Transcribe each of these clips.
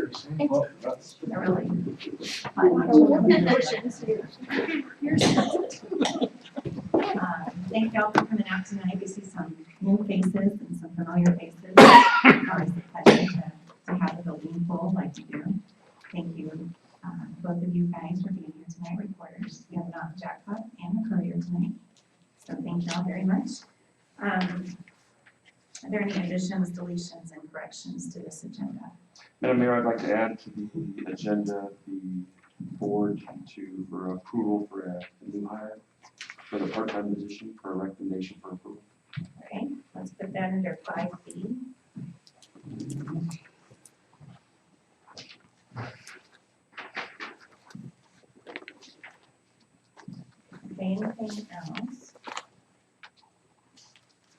years. Well, that's They're really thank y'all for coming out tonight. We see some new faces and some familiar faces. It's always a pleasure to have the building full like you do. Thank you, both of you guys for being here tonight, reporters. We have not Jackpot and the Courier tonight. So thank y'all very much. Are there any additions, deletions, and corrections to this agenda? Madam Mayor, I'd like to add to the agenda the board for approval for a new hire for the part-time position for a recommendation for approval. Okay, let's put that under 5B. Okay, anything else?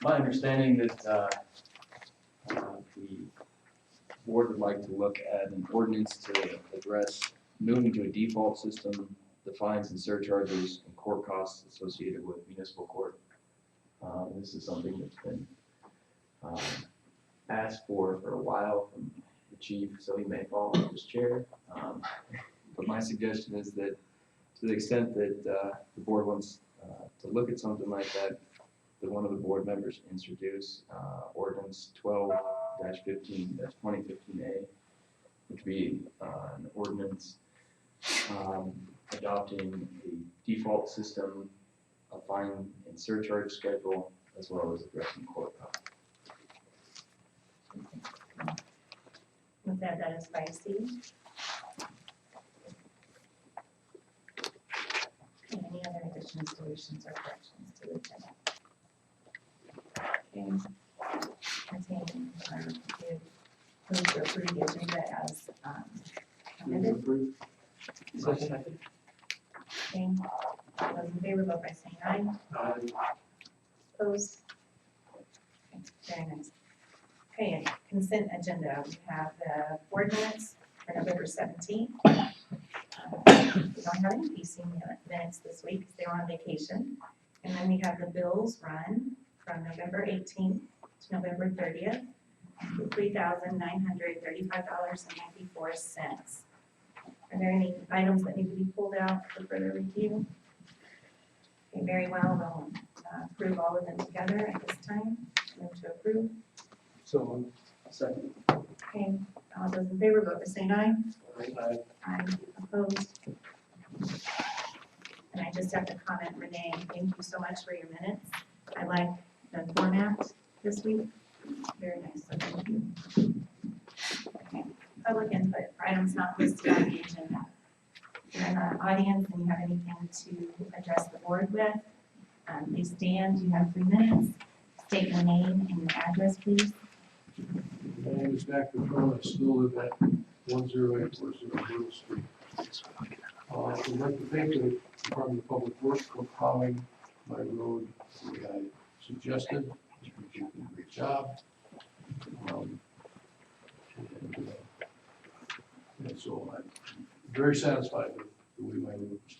My understanding that the board would like to look at an ordinance to address moving to a default system, the fines and surcharges and court costs associated with municipal court. This is something that's been asked for a while from the chief, so he may fall out of his chair. But my suggestion is that to the extent that the board wants to look at something like that, that one of the board members introduce ordinance 12-15-2015A, which would be an ordinance adopting a default system, a fine and surcharge schedule, as well as addressing court costs. With that, that is 5C. Any other additions, deletions, or corrections to the agenda? Okay. Entertain, move to approve the agenda as amended. Second. Okay. All those in favor, vote by saying aye. Opposed? Okay, very nice. Okay, consent agenda. We have the board minutes for November 17th. We don't have any PC minutes this week because they were on vacation. And then we have the bills run from November 18th to November 30th, $3,935.94. Are there any items that need to be pulled out for further review? Okay, very well. We'll approve all of them together at this time. Move to approve. So, second. Okay, all those in favor, vote by saying aye. Aye. Aye. Opposed? And I just have to comment, Renee, thank you so much for your minutes. I like the format this week. Very nice, so thank you. Okay, public input for items not listed on the agenda. If you're in the audience and you have anything to address the board with, please stand. You have 3 minutes. State your name and your address, please. My name is Mac Patron. I still live at 10840 Middle Street. I'd like to thank the Department of Public Works for plowing my road the way I suggested. It's been doing a great job. And so I'm very satisfied with the way my road was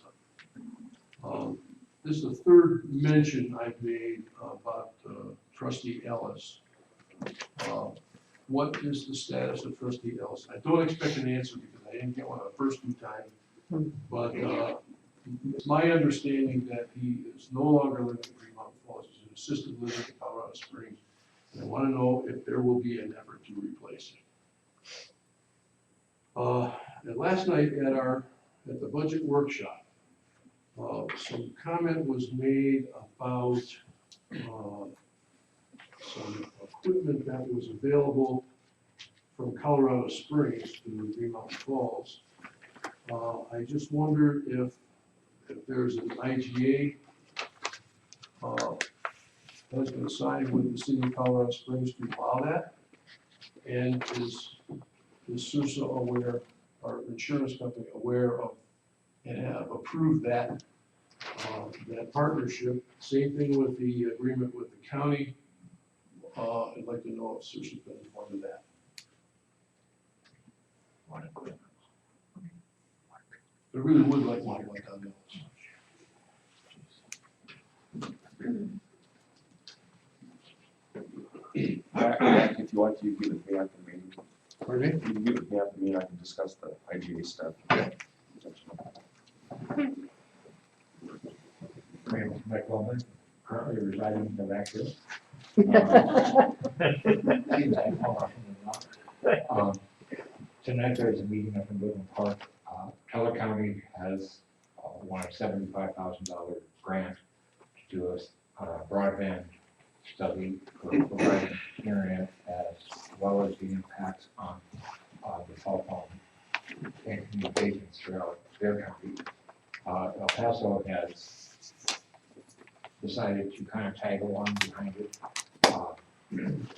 done. This is the third mention I've made about Trustee Ellis. What is the status of Trustee Ellis? I don't expect an answer because I didn't get one the first 2 times, but it's my understanding that he is no longer living in Green Mountain Falls. He's an assisted living in Colorado Springs. And I want to know if there will be an effort to replace him. And last night at the budget workshop, some comment was made about some equipment that was available from Colorado Springs to Green Mountain Falls. I just wondered if there's an IGA that's been signed with the city of Colorado Springs to allow that, and is SUSA aware, our insurance company aware of and have approved that partnership? Same thing with the agreement with the county. I'd like to know if SUSA's been informed of that. I really would like one on If you want to, give it to me after the meeting. Pardon me? You can meet with me after the meeting, I can discuss the IGA stuff. Mike Wellman, currently residing in Vancouver. Tonight there's a meeting up in Woodland Park. Keller County has won a $75,000 grant to do a broadband study for providing internet as well as the impacts on the cell phone and communications throughout their country. El Paso has decided to kind of tag along behind it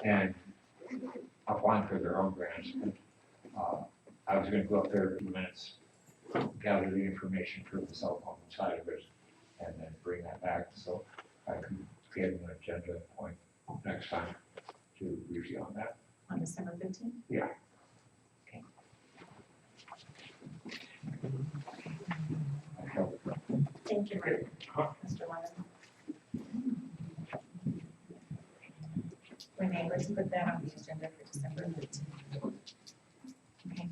and applying for their own grants. I was going to go up there in a few minutes, gather the information for the cell phone side of it, and then bring that back so I can get an agenda point next time to review on that. On December 15th? Yeah. Okay. I held it. Thank you, Mr. Lemon. Renee, let's put that on the agenda for December 15th. Okay.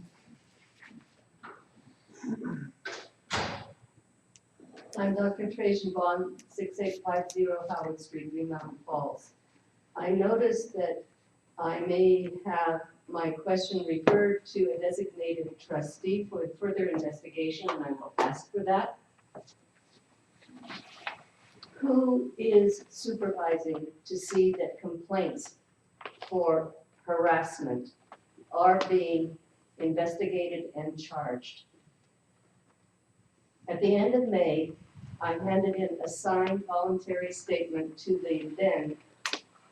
I'm Dr. Trajan Vaughn, 6850 Howard Street, Green Mountain Falls. I noticed that I may have my question referred to a designated trustee for further investigation, and I will ask for that. Who is supervising to see that complaints for harassment are being investigated and charged? At the end of May, I handed in a signed voluntary statement to the then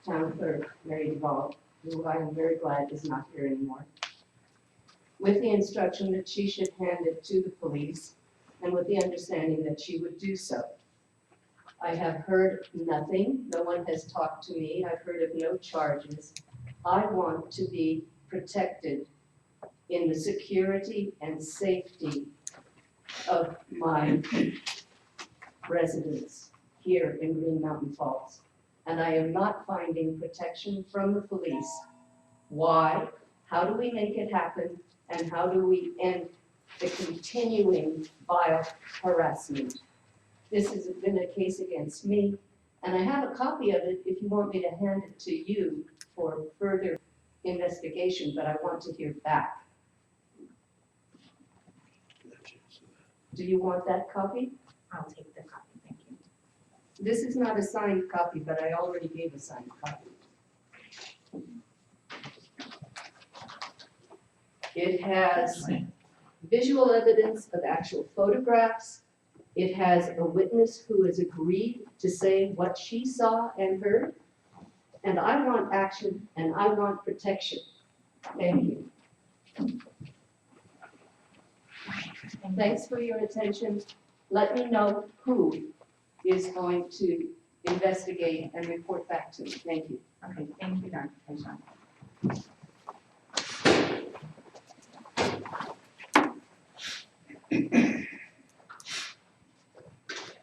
town clerk, Mary Duvall, who I am very glad is not here anymore, with the instruction that she should hand it to the police and with the understanding that she would do so. I have heard nothing. No one has talked to me. I've heard of no charges. I want to be protected in the security and safety of my residents here in Green Mountain Falls. And I am not finding protection from the police. Why? How do we make it happen? And how do we end the continuing vile harassment? This has been a case against me, and I have a copy of it if you want me to hand it to you for further investigation, but I want to hear back. Do you want that copy? I'll take the copy, thank you. This is not a signed copy, but I already gave a signed copy. It has visual evidence of actual photographs. It has a witness who has agreed to say what she saw and heard. And I want action and I want protection. Thank you. Thanks for your attention. Let me know who is going to investigate and report back to me. Thank you. Okay, thank you, Dr. Trajan.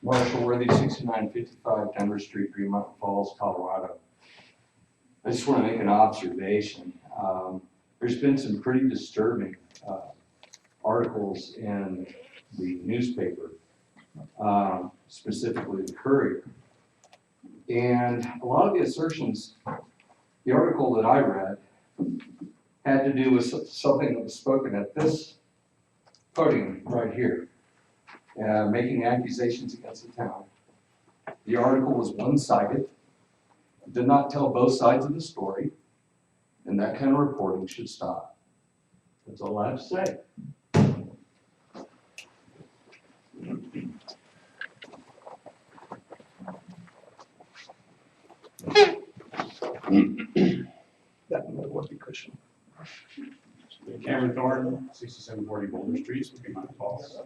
Marshall Worthy, 6955 Denver Street, Green Mountain Falls, Colorado. I just want to make an observation. There's been some pretty disturbing articles in the newspaper, specifically the Courier. And a lot of the assertions, the article that I read, had to do with something that was spoken at this podium right here. Making accusations against the town. The article was one-sided, did not tell both sides of the story, and that kind of reporting should stop. That's all I have to say. That would be cushion. Cameron Thornton, 6740 Boulder Street, Green Mountain Falls.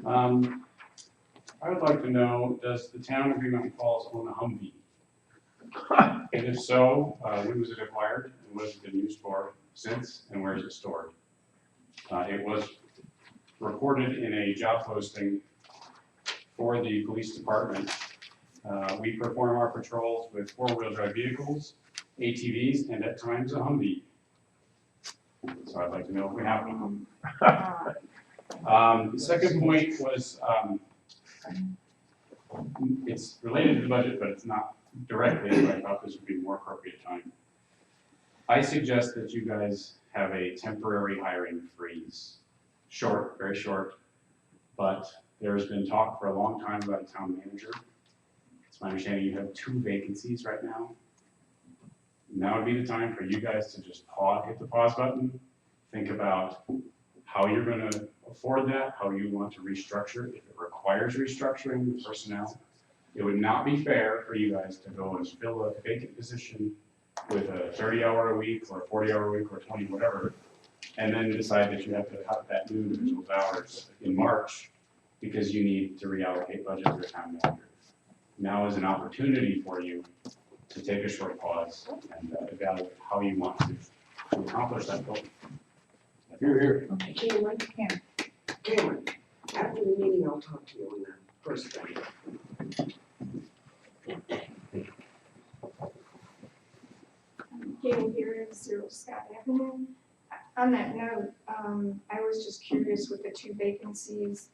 I would like to know, does the town of Green Mountain Falls own a Humvee? And if so, when was it acquired, and what has it been used for since, and where is it stored? It was reported in a job posting for the police department. We perform our patrols with four-wheel drive vehicles, ATVs, and at times a Humvee. So I'd like to know if we have one. The second point was, it's related to the budget, but it's not directly, so I thought this would be more appropriate time. I suggest that you guys have a temporary hiring freeze. Short, very short, but there's been talk for a long time about a town manager. It's my understanding you have 2 vacancies right now. Now would be the time for you guys to just hit the pause button, think about how you're gonna afford that, how you want to restructure, if it requires restructuring the personnel. It would not be fair for you guys to go and fill a vacant position with a 30-hour a week or a 40-hour a week or 20, whatever, and then decide that you have to cut that new individual's hours in March because you need to reallocate budget to your town manager. Now is an opportunity for you to take a short pause and evaluate how you want to accomplish that goal. Here. Cameron, after the meeting, I'll talk to you on that first thing. Getting here at 0 Scott Avenue. On that note, I was just curious with the 2 vacancies,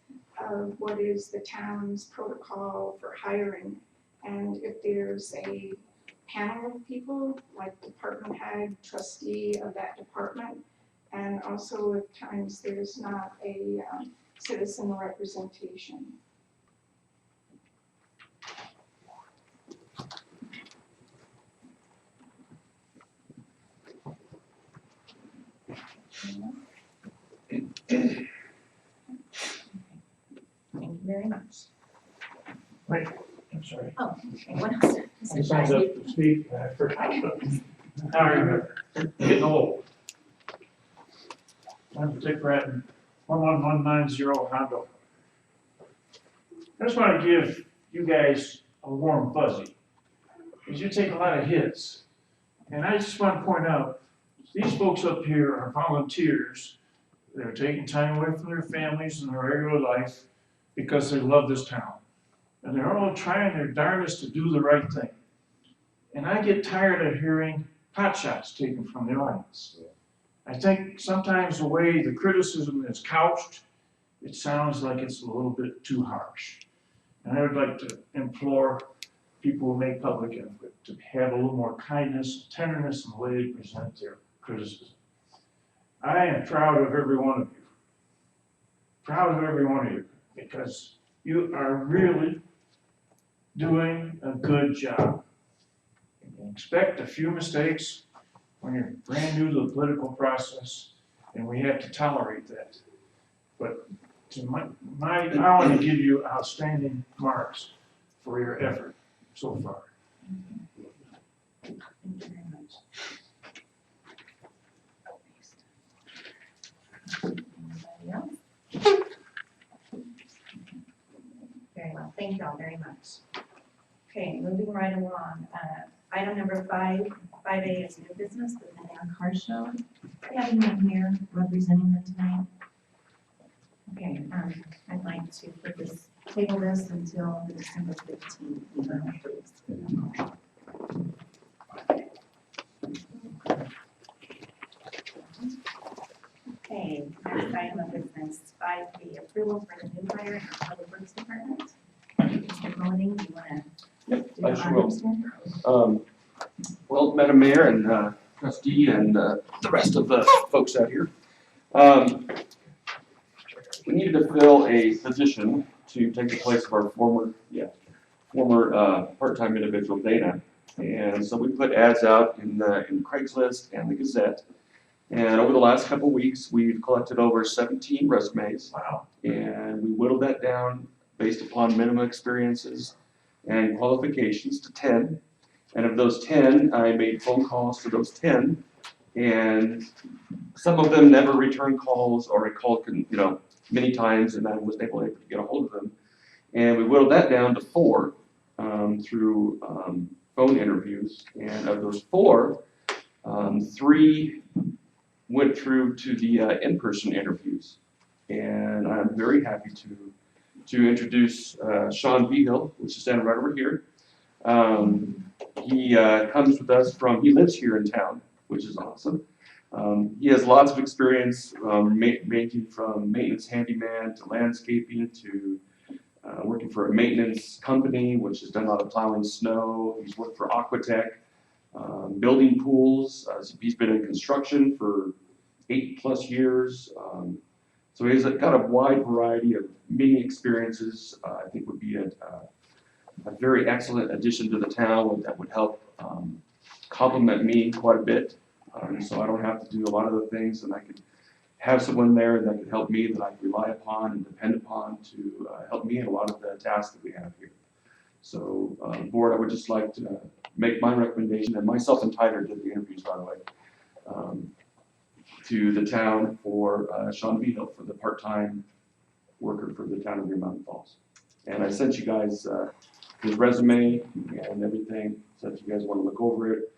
what is the town's protocol for hiring? And if there's a panel of people, like department head, trustee of that department, and also at times there's not a citizen representation. Thank you very much. Wait, I'm sorry. Oh, okay, what else? I signed up to speak, and I forgot. Now I remember, getting old. I'm Dick Bratton, 11190 Hondo. I just want to give you guys a warm fuzzy, because you take a lot of hits. And I just want to point out, these folks up here are volunteers. They're taking time away from their families and their regular life because they love this town. And they're all trying their darndest to do the right thing. And I get tired of hearing pot shots taken from the audience. I think sometimes the way the criticism is couched, it sounds like it's a little bit too harsh. And I would like to implore people who make public input to have a little more kindness, tenderness in the way they present their criticism. I am proud of every one of you. Proud of every one of you, because you are really doing a good job. You can expect a few mistakes when you're brand new to the political process, and we have to tolerate that. But to I want to give you outstanding marks for your effort so far. Thank you very much. Anybody else? Very well, thank you all very much. Okay, moving right along, item number 5A is new business, the Van Car Show. Do you have anyone here representing them tonight? Okay, I'd like to put this, table this until the December 15th meeting, please. Okay, next item of business, 5B, approval for the new hire in our Public Works Department. Mr. Mulleney, do you want to do I the sure will. honors here? Well, Madam Mayor and trustee and the rest of the folks out here, we needed to fill a position to take the place of our former part-time individual, Dana. And so we put ads out in Craigslist and the Gazette. And over the last couple of weeks, we've collected over 17 resumes. Wow. And we whittled that down based upon minimum experiences and qualifications to 10. And of those 10, I made phone calls to those 10. And some of them never returned calls, or I called, many times, and I wasn't able to get a hold of them. And we whittled that down to 4 through phone interviews. And of those 4, 3 went through to the in-person interviews. And I'm very happy to introduce Sean Vigil, which is standing right over here. He comes with us he lives here in town, which is awesome. He has lots of experience, ranging from maintenance handyman to landscaping to working for a maintenance company, which has done a lot of plowing snow. He's worked for Aquatech, building pools. He's been in construction for 8+ years. So he's got a wide variety of many experiences. I think would be a very excellent addition to the town that would help complement me quite a bit. So I don't have to do a lot of the things, and I could have someone there that could help me, that I can rely upon and depend upon to help me in a lot of the tasks that we have here. So, board, I would just like to make my recommendation, and myself and Tyler did the interviews, by the way, to the town for Sean Beadle for the part-time worker for the town of Green Mountain Falls. And I sent you guys his resume and everything, so if you guys want to look over it,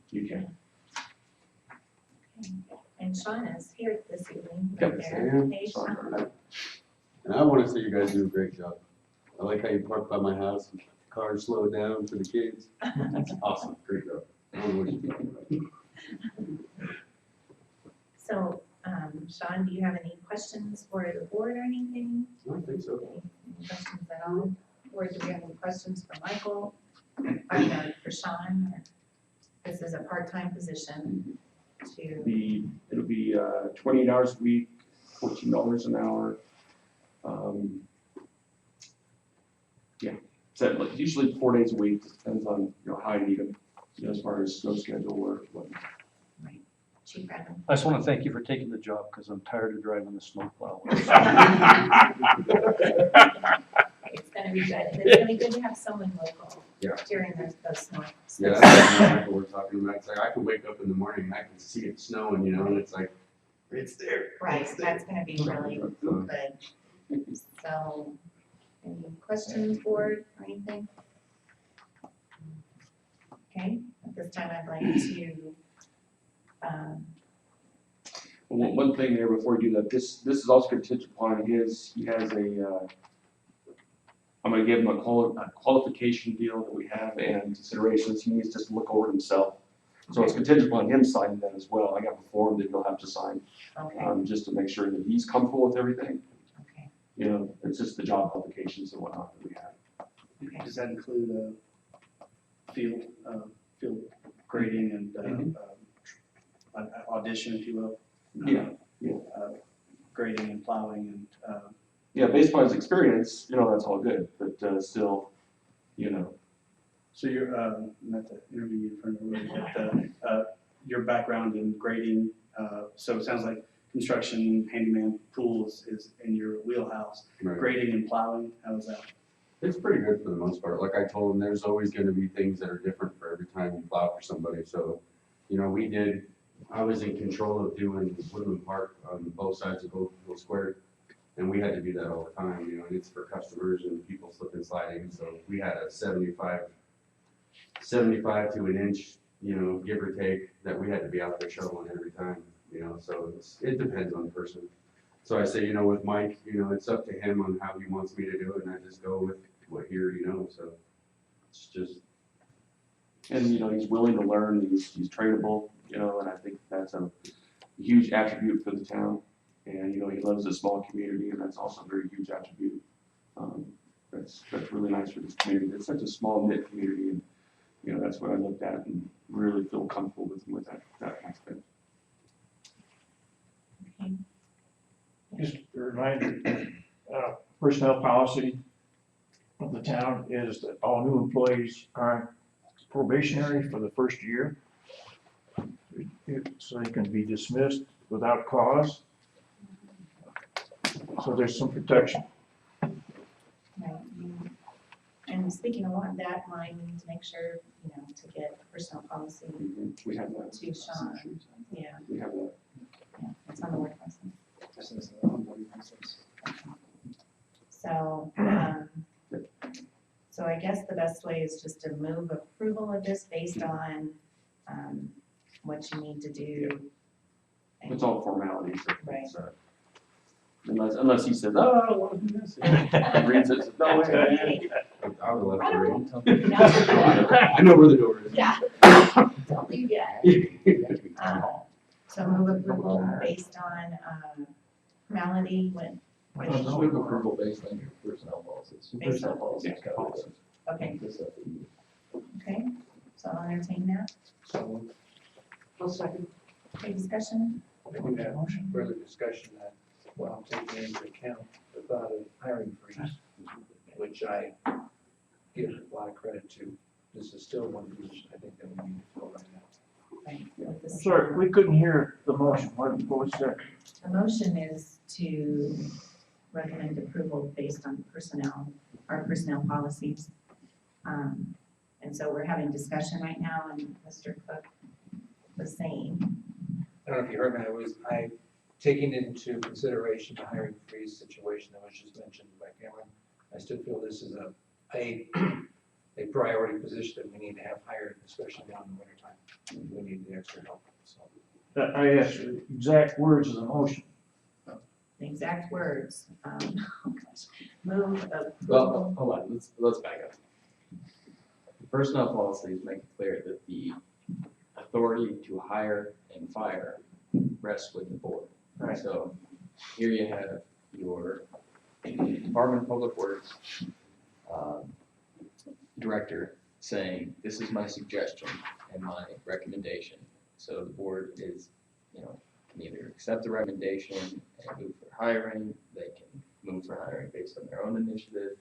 you can. And Sean is here this evening, Yep. right there. Hey, Sean. Sean. And I want to say you guys do a great job. I like how you park by my house, cars slow down for the kids. It's awesome, great job. I don't know what you're talking about. So, Sean, do you have any questions for the board or anything? I don't think so. Any questions at all? Or do we have any questions for Michael? I mean, for Sean? Or- This is a part-time position to, It'll be 28 hours a week, $14 an hour. Yeah, so like usually 4 days a week. It depends on how I need them, as far as snow schedule or whatnot. Chief Bradley. I just want to thank you for taking the job because I'm tired of driving the snowplow. It's gonna be good. It's gonna be good to have someone local Yeah. during those snow. Yeah, that's what Michael we're talking about. It's like I can wake up in the morning and I can see it snowing, and it's like, it's there. Right, It's there. that's gonna be really good. So, any questions, board, or anything? Okay, at this time, I'd like to, One thing there before you do that, this is also contingent upon he has a, I'm gonna give him a qualification deal that we have and considerations. He needs just to look over it himself. So it's contingent upon him signing that as well. I got a form that he'll have to sign, okay, just to make sure that he's comfortable with everything. okay, It's just the job qualifications and whatnot that we have. okay. Does that include field grading and an audition, if you will? Yeah. Grading and plowing and, Yeah, based on his experience, that's all good, but still, so you're, not to interview you in front of everybody, but your background in grading, so it sounds like construction, handyman, tools is in your wheelhouse. Right. Grading and plowing, how is that? It's pretty good for the most part. Like I told him, there's always gonna be things that are different for every time you plow for somebody. So, I was in control of doing Woodland Park on both sides of Oak Square. And we had to do that all the time, and it's for customers and people slipping, sliding. So we had a 75 to an inch, give or take, that we had to be out there shoveling every time, so it depends on the person. So I say, with Mike, it's up to him on how he wants me to do it, and I just go with what here, so it's just. and he's willing to learn, he's trainable, and I think that's a huge attribute for the town. And, he loves a small community, and that's also a very huge attribute. That's really nice for this community. It's such a small knit community, and, that's what I looked at and really feel comfortable with that aspect. Okay. Just a reminder, personnel policy of the town is that all new employees are probationary for the first year. So they can be dismissed without cause. So there's some protection. Right. And speaking along that line, we need to make sure, to get personnel policy We have that. to Sean. Yeah, We have that. yeah, it's on the work lesson. So I guess the best way is just to move approval of this based on, what you need to do. It's all formalities. Right. Unless he says, oh, I don't wanna do this. And reads it, says, no way, man. I would love I to don't read. know. I know where the door is. Yeah. Don't leave yet. So move approval based on, formality when, Just move approval based on your personnel policies. Your Based on- personnel policies cover this. okay, This stuff that you- okay, so I'll entertain that. So I'll second. Okay, discussion? I think that further discussion that, well, I'm taking into account the thought of hiring freeze, which I give a lot of credit to. This is still one position I think that we need to fill right now. Right, with this- Sorry, we couldn't hear the motion. What was that? The motion is to recommend approval based on personnel, our personnel policies. And so we're having discussion right now, and Mr. Cook was saying, I don't know if you heard me, I taking into consideration the hiring freeze situation that was just mentioned by Cameron. I still feel this is a priority position that we need to have hired, especially now in the winter time. We need the extra help, so. I asked the exact words of the motion. the exact words, move approval. Well, hold on, let's back up. The personnel policies make it clear that the authority to hire and fire rests with the board. Right. So here you have your Department of Public Works director saying, this is my suggestion and my recommendation. So the board is, can either accept the recommendation and move for hiring, they can move for hiring based on their own initiative.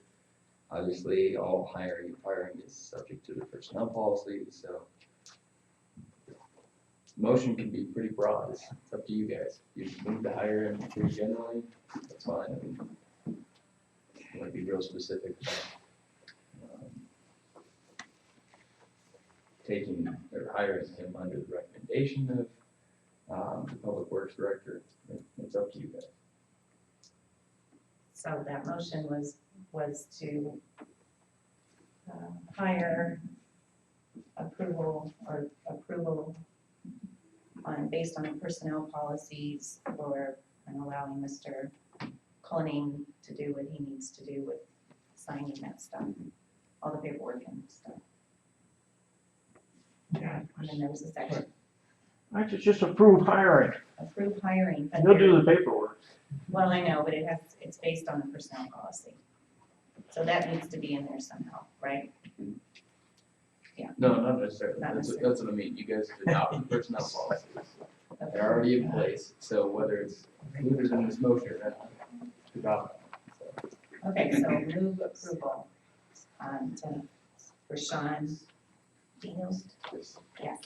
Obviously, all hiring and firing is subject to the personnel policies, so motion can be pretty broad, it's up to you guys. You can move to hire and pretty generally, that's fine. I mean, you want to be real specific about taking or hiring him under the recommendation of the Public Works Director. It's up to you guys. So that motion was to hire approval based on the personnel policies for, and allowing Mr. Cullinane to do what he needs to do with signing that stuff, all the paperwork and stuff. Yeah. And then there was a second, I just approve hiring. approve hiring, but You'll do there, the paperwork. well, I know, but it's based on the personnel policy. So that needs to be in there somehow, right? No, not necessarily. Not That's what I mean. You guys adopt the personnel policies. They're already in place, so whether it's included in this motion or not, adopt them. Okay, so move approval, for Sean Daniels, yes,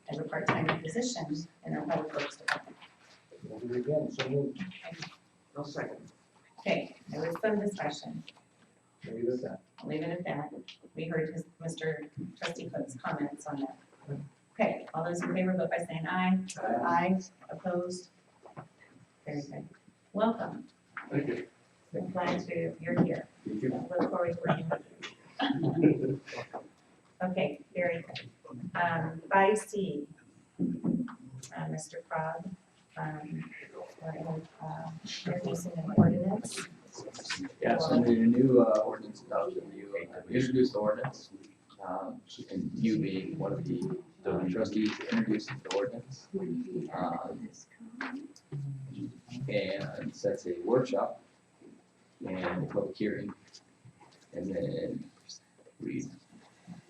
as a part-time position in our public works department. We'll do it again, so moved. I'll second. Okay, there was some discussion, Leave it at that. I'll leave it at that. We heard Mr. Trustee Cook's comments on that. Okay, all those in favor, vote by saying aye. Aye. Opposed? Very good. Welcome. Thank you. I'm glad you're here. I look forward to working with you. Okay, very good. 5C, Mr. Crog, introducing an ordinance. Yeah, so under your new ordinance adoption, you introduced the ordinance, and you being one of the trustees introduced the ordinance. And sets a workshop and a public hearing. And then we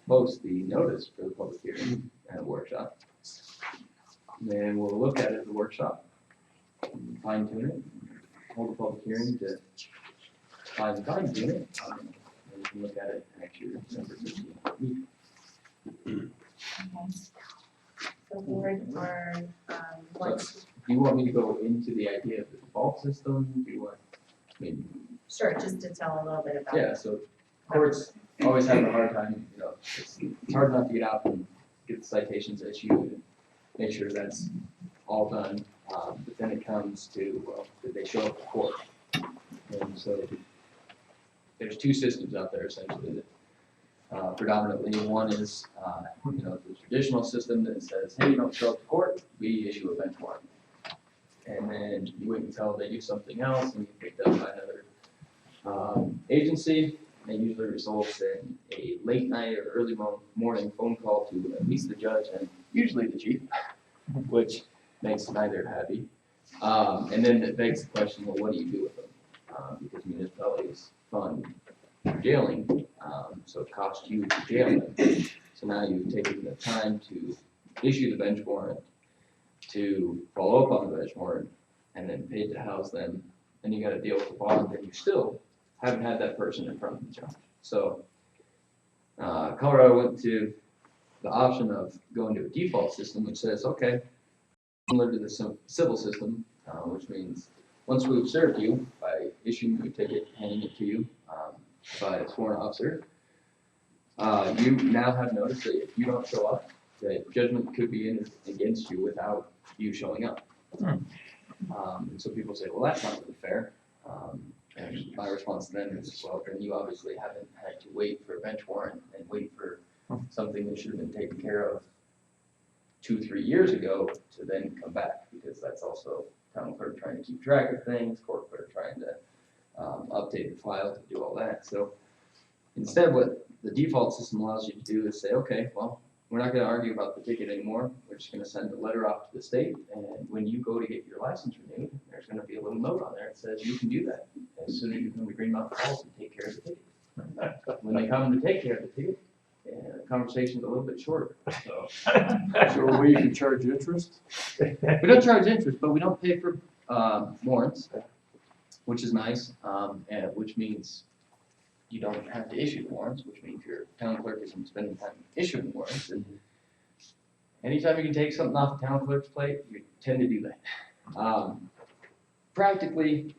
post the notice for the public hearing and a workshop. Then we'll look at it at the workshop, fine tune it, hold a public hearing to fine tune it. And we can look at it next year, December 15th meeting. Okay. So board or, what, Do you want me to go into the idea of the default system? Do you want, I mean, sure, just to tell a little bit about yeah, it. so courts always have a hard time, it's hard enough to get out and get the citations issued and make sure that's all done. But then it comes to, well, did they show up to court? And so there's two systems out there essentially that predominantly one is, the traditional system that says, hey, you don't show up to court, we issue a bench warrant. and then you wait until they do something else and you picked up by another agency, and it usually results in a late night or early morning phone call to at least the judge and usually the chief, which makes neither happy. And then it begs the question, well, what do you do with them? Because municipalities fund jailing, so it costs you to jail them. So now you've taken the time to issue the bench warrant, to follow up on the bench warrant, and then paid to house them, and you gotta deal with the bond, and you still haven't had that person in front of the judge. So, Colorado went to the option of going to a default system, which says, okay, similar to the civil system, which means once we've served you by issuing you a ticket, handing it to you by a sworn officer, you now have notice that if you don't show up, that judgment could be in against you without you showing up. And so people say, well, that's not really fair. And my response to them is, well, then you obviously haven't had to wait for a bench warrant and wait for something that should have been taken care of 2-3 years ago to then come back, because that's also town clerk trying to keep track of things, court clerk trying to update the file to do all that. So instead, what the default system allows you to do is say, okay, well, we're not going to argue about the ticket anymore. We're just going to send a letter off to the state, and when you go to get your license renewed, there's going to be a little note on there that says you can do that as soon as you come to Green Mountain Falls and take care of the ticket. When they come to take care of the ticket, the conversation's a little bit shorter. So we can charge interest? we don't charge interest, but we don't pay for warrants, which is nice, and which means you don't have to issue the warrants, which means your town clerk isn't spending time issuing warrants. And anytime you can take something off the town clerk's plate, you tend to do that. Practically,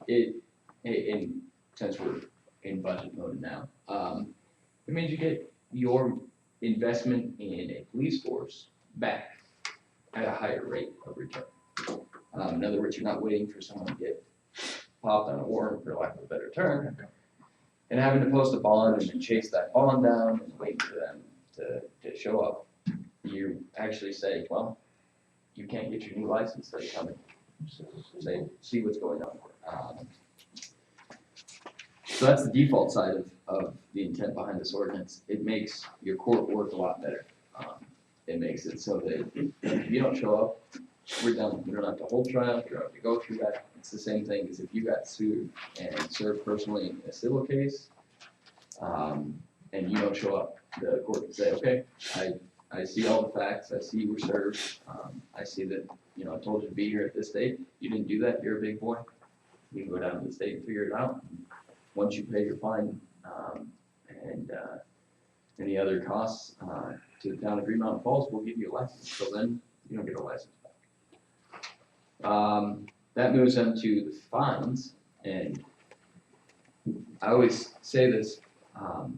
since we're in budget mode now, it means you get your investment in a police force back at a higher rate of return. In other words, you're not waiting for someone to get popped on a warrant, for lack of a better term, and having to post a bond and then chase that bond down and wait for them to show up. You actually say, well, you can't get your new license, so you come and say, see what's going on. So that's the default side of the intent behind this ordinance. It makes your court work a lot better. It makes it so that if you don't show up, we're done. We don't have to hold trial, we don't have to go through that. It's the same thing as if you got sued and served personally in a civil case, and you don't show up. The court can say, okay, I see all the facts, I see you were served, I see that, I told you to be here at this date, you didn't do that, you're a big boy. You can go down to the state and figure it out. Once you pay your fine, and any other costs to the town of Green Mountain Falls, we'll give you a license. So then you don't get a license back. That moves them to the fines, and I always say this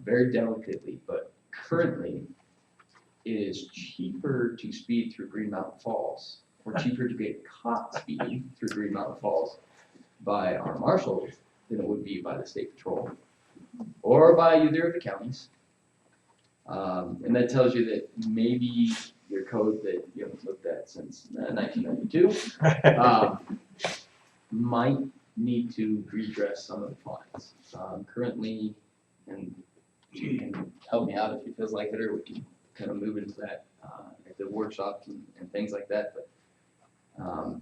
very delicately, but currently it is cheaper to speed through Green Mountain Falls, or cheaper to get caught speeding through Green Mountain Falls by our marshals than it would be by the state patrol, or by either of the counties. And that tells you that maybe your code that you haven't looked at since 1992 might need to redress some of the fines. Currently, and you can help me out if he feels like it, or we can kind of move into that at the workshops and things like that. But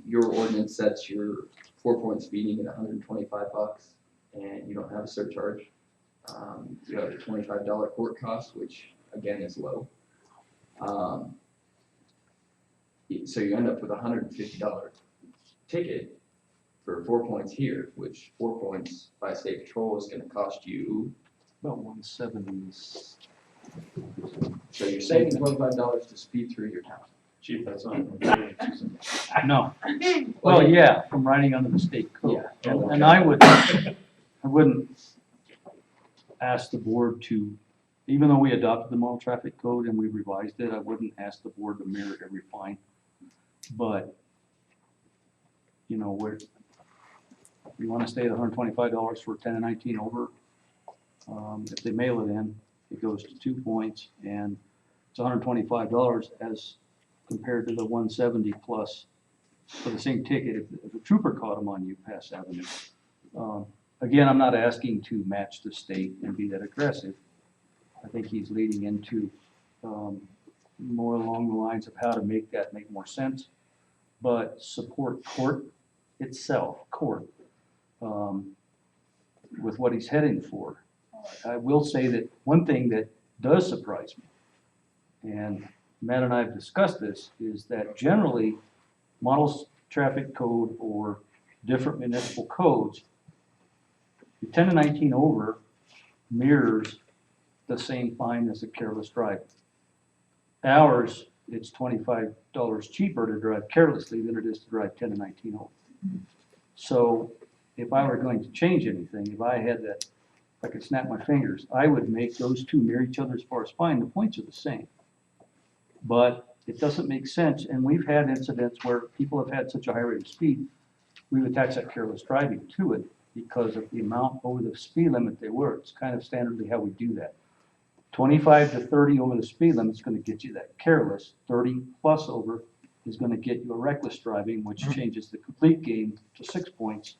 your ordinance sets your 4-point speeding at $125, and you don't have a surcharge. You have a $25 court cost, which again is low. So you end up with a $150 ticket for 4 points here, which 4 points by state patrol is going to cost you About 170. So you're saving $25 to speed through your town. Chief, that's not. No. Well, yeah, from writing under the state code. Yeah. And I wouldn't ask the board to, even though we adopted the model traffic code and we revised it, I wouldn't ask the board to mirror every fine. But, where you want to stay at $125 for 10 and 19 over. If they mail it in, it goes to 2 points, and it's $125 as compared to the 170 plus for the same ticket if a trooper caught him on U-Pass Avenue. Again, I'm not asking to match the state and be that aggressive. I think he's leading into more along the lines of how to make that make more sense, but support court itself, with what he's heading for. I will say that one thing that does surprise me, and Matt and I have discussed this, is that generally models traffic code or different municipal codes, the 10 to 19 over mirrors the same fine as a careless driver. Ours, it's $25 cheaper to drive carelessly than it is to drive 10 to 19 over. So if I were going to change anything, if I had that, if I could snap my fingers, I would make those two mirror each other as far as fine. The points are the same. But it doesn't make sense, and we've had incidents where people have had such a high rate of speed, we've attached that careless driving to it because of the amount over the speed limit they were. It's kind of standardly how we do that. 25 to 30 over the speed limit is going to get you that careless. 30 plus over is going to get you a reckless driving, which changes the complete game to 6 points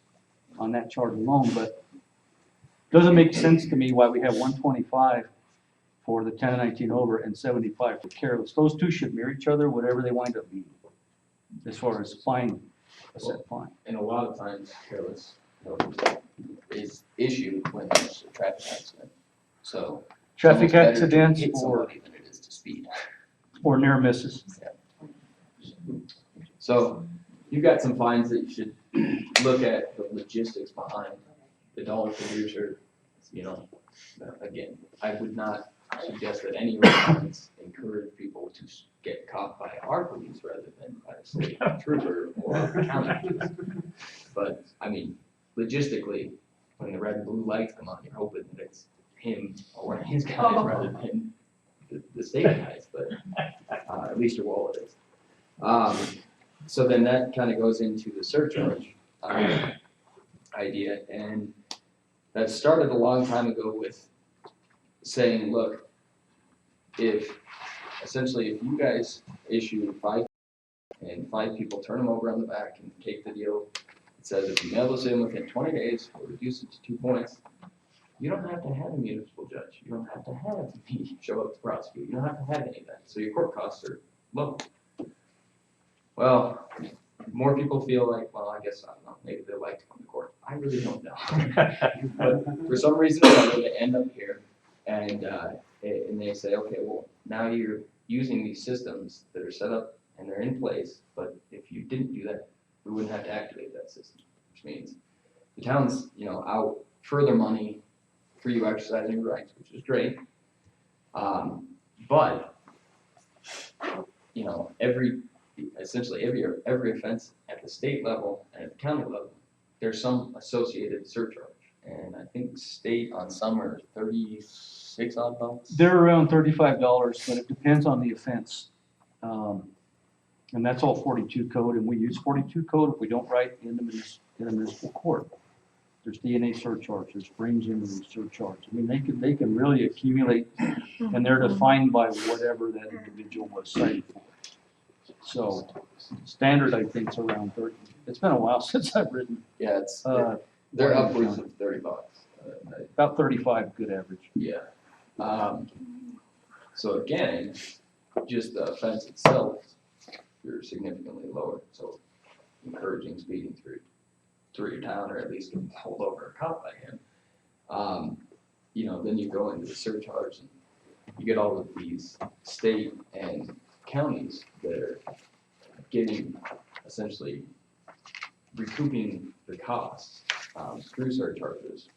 on that chart alone. But it doesn't make sense to me why we have 125 for the 10 and 19 over and 75 for careless. Those two should mirror each other, whatever they wind up being, as far as fine, a set fine. And a lot of times careless is issued when there's a traffic accident. So Traffic it's almost better to accidents hit or, somebody than it is to speed. or near misses. So you've got some fines that you should look at the logistics behind. The dollar figures are, again, I would not suggest that any requirements encourage people to get caught by our police rather than by a state trooper or county police. But, I mean, logistically, when the red and blue lights come on, you're hoping that it's him or one of his guys rather than the state guys, but at least your wallet is. So then that kind of goes into the surcharge idea, and that started a long time ago with saying, look, if you guys issue 5 and 5 people turn them over on the back and take the deal, it says if you mail this in within 20 days, we'll reduce it to 2 points. You don't have to have a municipal judge. You don't have to have me show up to prosecute. You don't have to have any of that. So your court costs are low. Well, more people feel like, well, I guess, I don't know, maybe they like to come to court. I really don't know. But for some reason or other, they end up here and they say, okay, well, now you're using these systems that are set up and they're in place, but if you didn't do that, we wouldn't have to activate that system, which means the town's, out further money for you exercising your rights, which is great. But, essentially every offense at the state level and at the county level, there's some associated surcharge. And I think state on some are 36 odd bucks. They're around $35, but it depends on the offense. And that's all 42 code, and we use 42 code if we don't write in the municipal court. There's DNA surcharge, there's fringe injury surcharge. I mean, they can really accumulate, and they're defined by whatever that individual was cited for. So standard, I think, is around 30. It's been a while since I've written. Yeah, they're upwards of $30. About 35, good average. Yeah. So again, just the offense itself, you're significantly lower. So encouraging speeding through your town, or at least getting pulled over a cop by him. Then you go into the surcharge and you get all of these state and counties that are getting, essentially recouping the costs through surcharges,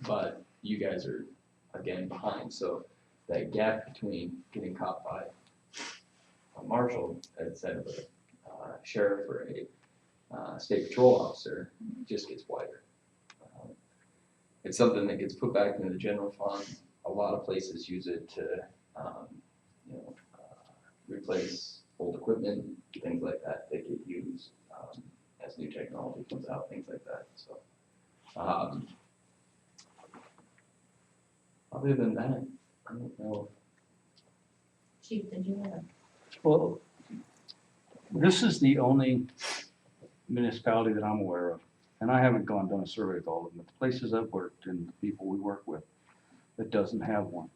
but you guys are again behind. So that gap between getting caught by a marshal instead of a sheriff or a state patrol officer just gets wider. It's something that gets put back into the general fund. A lot of places use it to replace old equipment, things like that get used as new technology comes out, things like that. So other than that, I don't know. Chief, did you have a? Well, this is the only municipality that I'm aware of, and I haven't gone done a survey of all of them, but the places I've worked and the people we work with, that doesn't have one.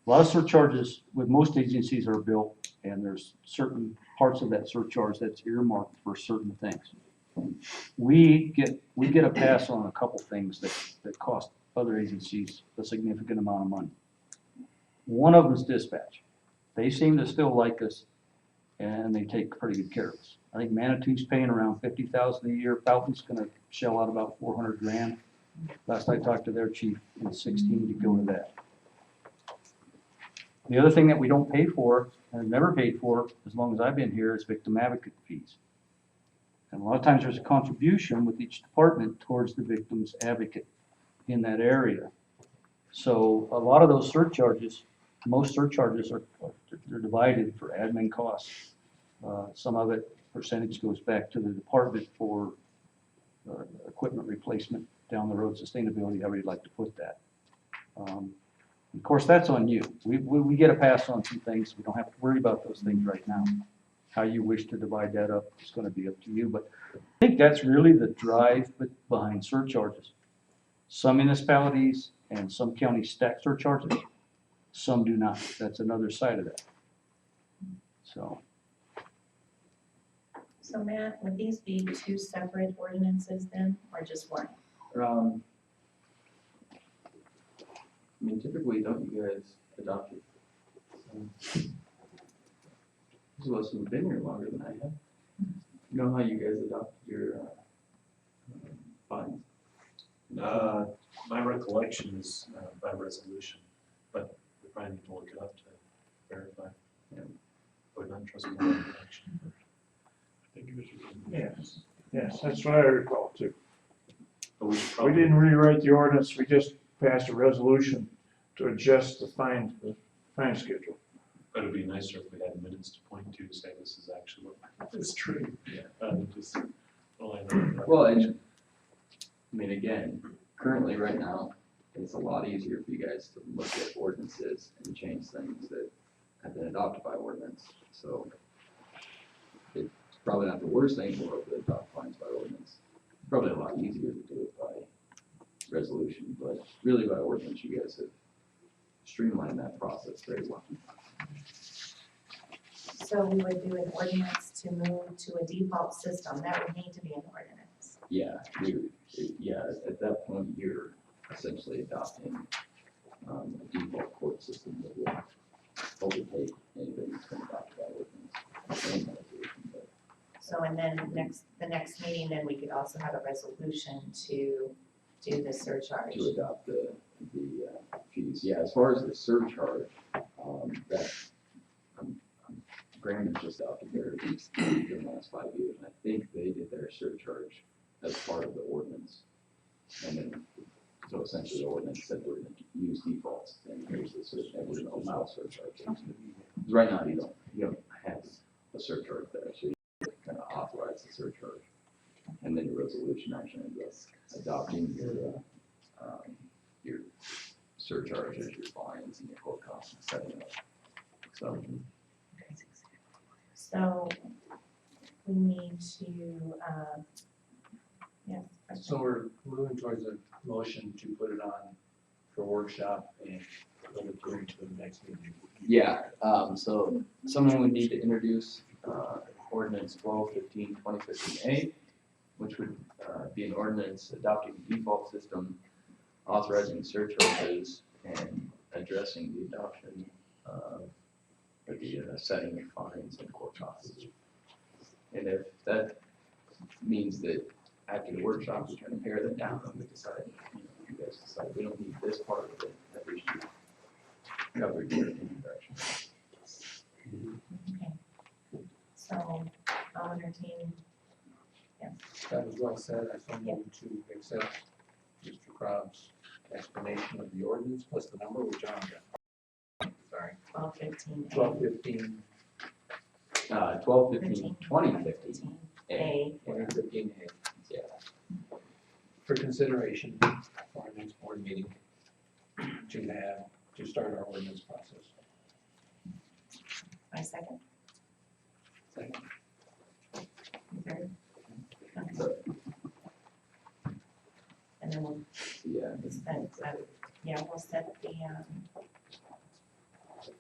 A lot of surcharges with most agencies are built, and there's certain parts of that surcharge that's earmarked for certain things. We get a pass on a couple things that cost other agencies a significant amount of money. One of them is dispatch. They seem to still like us, and they take pretty good care of us. I think Manitou's paying around $50,000 a year. Fountain's gonna shell out about $400 grand. Last I talked to their chief, it's 16 to go to that. The other thing that we don't pay for, and have never paid for, as long as I've been here, is victim advocate fees. And a lot of times there's a contribution with each department towards the victim's advocate in that area. So a lot of those surcharges, most surcharges they're divided for admin costs. Some of it, percentage goes back to the department for equipment replacement down the road, sustainability, however you'd like to put that. Of course, that's on you. We get a pass on some things. We don't have to worry about those things right now. How you wish to divide that up is going to be up to you. But I think that's really the drive behind surcharges. Some municipalities and some counties stack surcharges. Some do not. That's another side of that. So Matt, would these be two separate ordinances then, or just one? I mean, typically, don't you guys adopt it? Those of us who've been here longer than I have, you know how you guys adopt your fines? My recollection is by resolution, but we probably need to look it up to verify. Yeah. But not trust my recollection. I think it was. Yes, that's what I recall too. But we should We probably, didn't rewrite the ordinance, we just passed a resolution to adjust the fine schedule. but it'd be nicer if we had minutes to point to say this is actually what is true. Yeah. Just, well, I know. Well, I mean, again, currently right now, it's a lot easier for you guys to look at ordinances and change things that have been adopted by ordinance. So it's probably not the worst thing in the world to adopt fines by ordinance. Probably a lot easier to do it by resolution, but really by ordinance, you guys have streamlined that process very well. So we would do an ordinance to move to a default system. That would need to be an ordinance. Yeah, at that point, you're essentially adopting a default court system that will overtake anything that's been adopted by ordinance. So, and then the next meeting, then we could also have a resolution to do the surcharge. To adopt the fees. Yeah, as far as the surcharge, that, Brandon just adopted their fees in the last 5 years, and I think they did their surcharge as part of the ordinance. And then, so essentially the ordinance said we're gonna use defaults, and here's the surcharge, and we're gonna allow surcharges. Because right now, you don't have a surcharge there, so you kind of authorize the surcharge. And then your resolution actually ends up adopting your surcharges, your fines, and your court costs, and setting it up. So we need to, yeah. So we're moving towards a motion to put it on for workshop and public hearing to the next meeting. Yeah, so someone would need to introduce ordinance 1215-2015A, which would be an ordinance adopting the default system, authorizing surcharges, and addressing the adoption of the setting of fines and court costs. And if that means that after the workshop, we kind of pare that down and we decide, you guys decide we don't need this part of it, that we should cover it in any direction. Okay. So I'll entertain, yeah. That was well said. I so move to accept Mr. Crob's explanation of the ordinance plus the number which John got. Sorry. 1215. 1215. 2015. A. 2015A. Yeah. For consideration for our next board meeting to start our ordinance process. My second. Second. Third. then we'll set, we'll set the,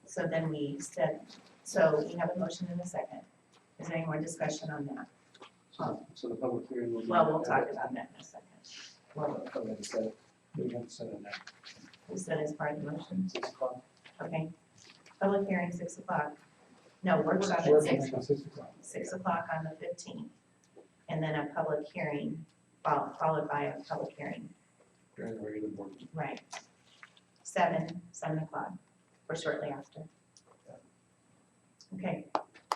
so then we set, so we have a motion in a second. Is there any more discussion on that? So the public hearing will be. Well, we'll talk about that in a second. Well, go ahead and set it. We can set it now. We said as part of the motion. 6 o'clock. Okay. Public hearing, 6 o'clock. No, workshop at Workshop 6. at 6 o'clock. 6 o'clock on the 15th. And then a public hearing, followed by a public hearing. During the regular board meeting. Right. 7 o'clock, or shortly after. Okay,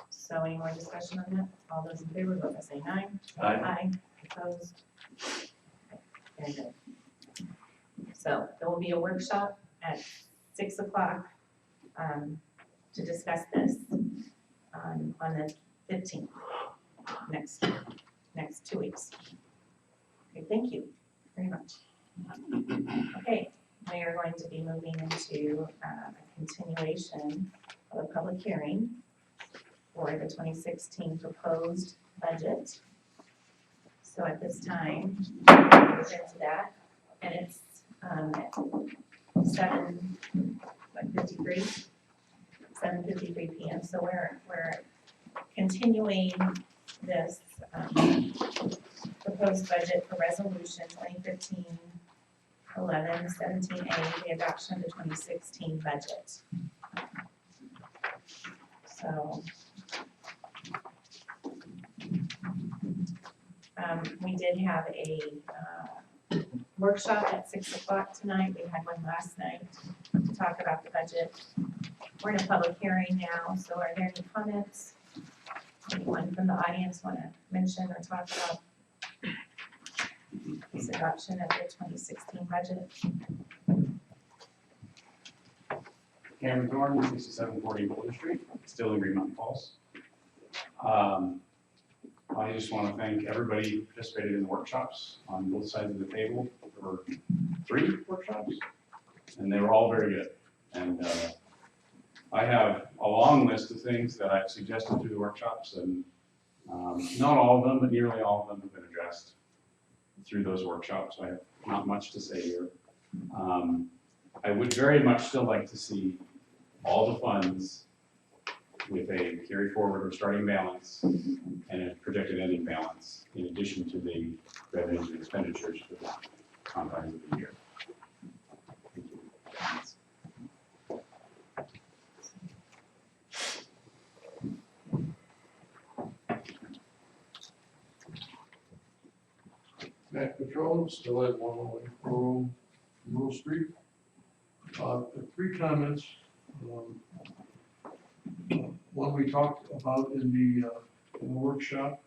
so any more discussion on that? All those in favor, vote by saying aye. Aye. Opposed? Okay, very good. So there will be a workshop at 6 o'clock to discuss this on the 15th, next 2 weeks. Okay, thank you very much. Okay, we are going to be moving into a continuation of a public hearing for the 2016 proposed budget. So at this time, we'll move into that, and it's 7:53 p.m. So we're continuing this proposed budget for resolution 2015-11-17A, the adoption of the 2016 budget. So we did have a workshop at 6 o'clock tonight. We had one last night to talk about the budget. We're in a public hearing now, so are there any comments? Anyone from the audience want to mention or talk about this adoption of the 2016 budget? Cameron Thorne, 6740 Boulder Street, still in Green Mountain Falls. I just want to thank everybody who participated in the workshops on both sides of the table. There were 3 workshops, and they were all very good. And I have a long list of things that I've suggested through the workshops, and not all of them, but nearly all of them have been addressed through those workshops. I have not much to say here. I would very much still like to see all the funds with a carry forward or starting balance and a projected ending balance, in addition to the revenues and expenditures for the confines of the year. Matt Petrone, still at 108 Rural Street. 3 comments. One we talked about in the workshop,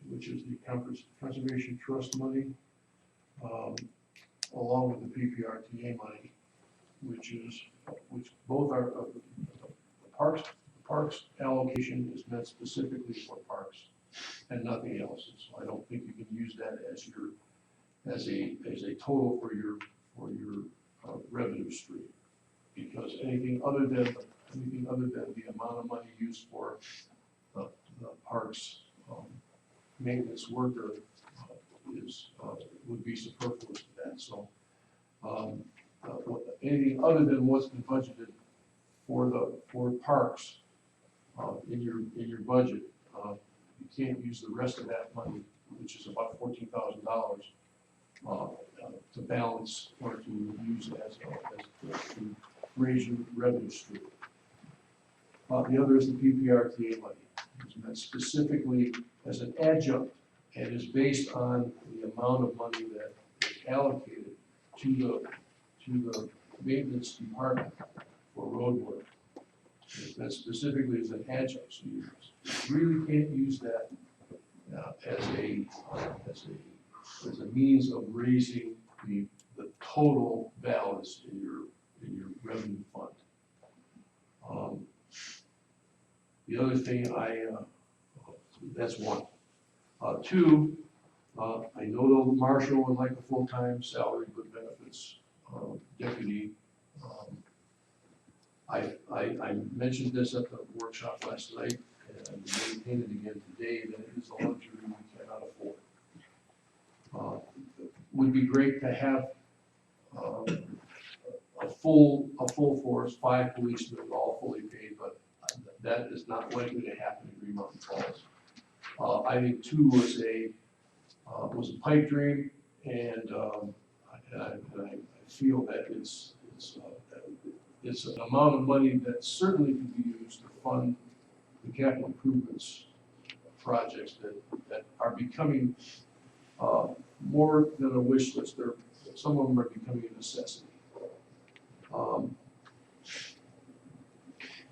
which is the Conservation Trust money, along with the PPRTA money, which both are, the parks allocation is meant specifically for parks and nothing else. And so I don't think you can use that as a total for your revenue stream, because anything other than the amount of money used for the parks maintenance worker would be superfluous to that. So anything other than what's been budgeted for parks in your budget, you can't use the rest of that money, which is about $14,000, to balance or to use to raise your revenue stream. The other is the PPRTA money. It's meant specifically as an adjunct and is based on the amount of money that is allocated to the maintenance department for road work. It's meant specifically as an adjunct, so you really can't use that as a means of raising the total balance in your revenue fund. The other thing that's one. 2, I know the marshal would like a full-time salary with benefits deputy. I mentioned this at the workshop last night, and maintained it again today, that it is a luxury we cannot afford. would be great to have, a full force, 5 policemen, all fully paid, but that is not likely to happen in Green Mountain Falls. I think 2 was a pipe dream, and I feel that it's an amount of money that certainly can be used to fund the capital improvements projects that are becoming more than a wish list. Some of them are becoming a necessity.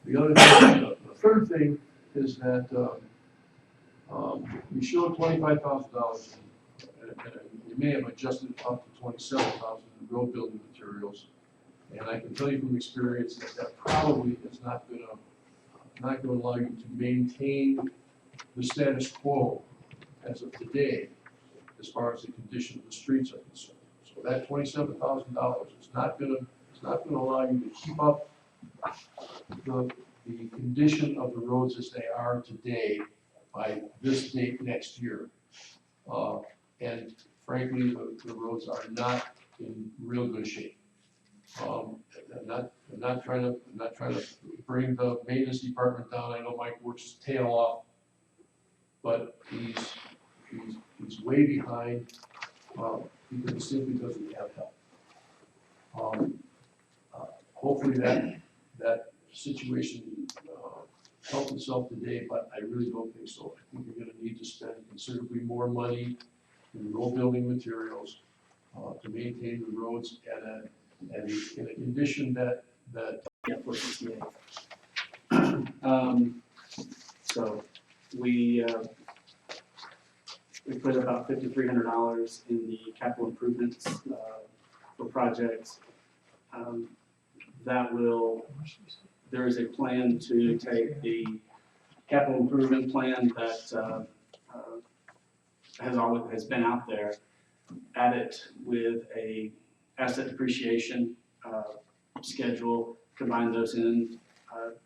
The third thing is that we showed $25,000, and you may have adjusted it up to $27,000 in road building materials. And I can tell you from experience that probably is not going to allow you to maintain the status quo as of today, as far as the condition of the streets are concerned. So that $27,000 is not going to allow you to keep up the condition of the roads as they are today by this date next year. And frankly, the roads are not in real good shape. I'm not trying to bring the maintenance department down. I know Mike works his tail off, but he's way behind, because he simply doesn't have help. Hopefully that situation helped itself today, but I really don't think so. I think you're gonna need to spend considerably more money in road building materials to maintain the roads in a condition that. Yeah, for 68. So we put about $5,300 in the capital improvements for projects. There is a plan to take the capital improvement plan that has been out there, add it with a asset depreciation schedule, combine those in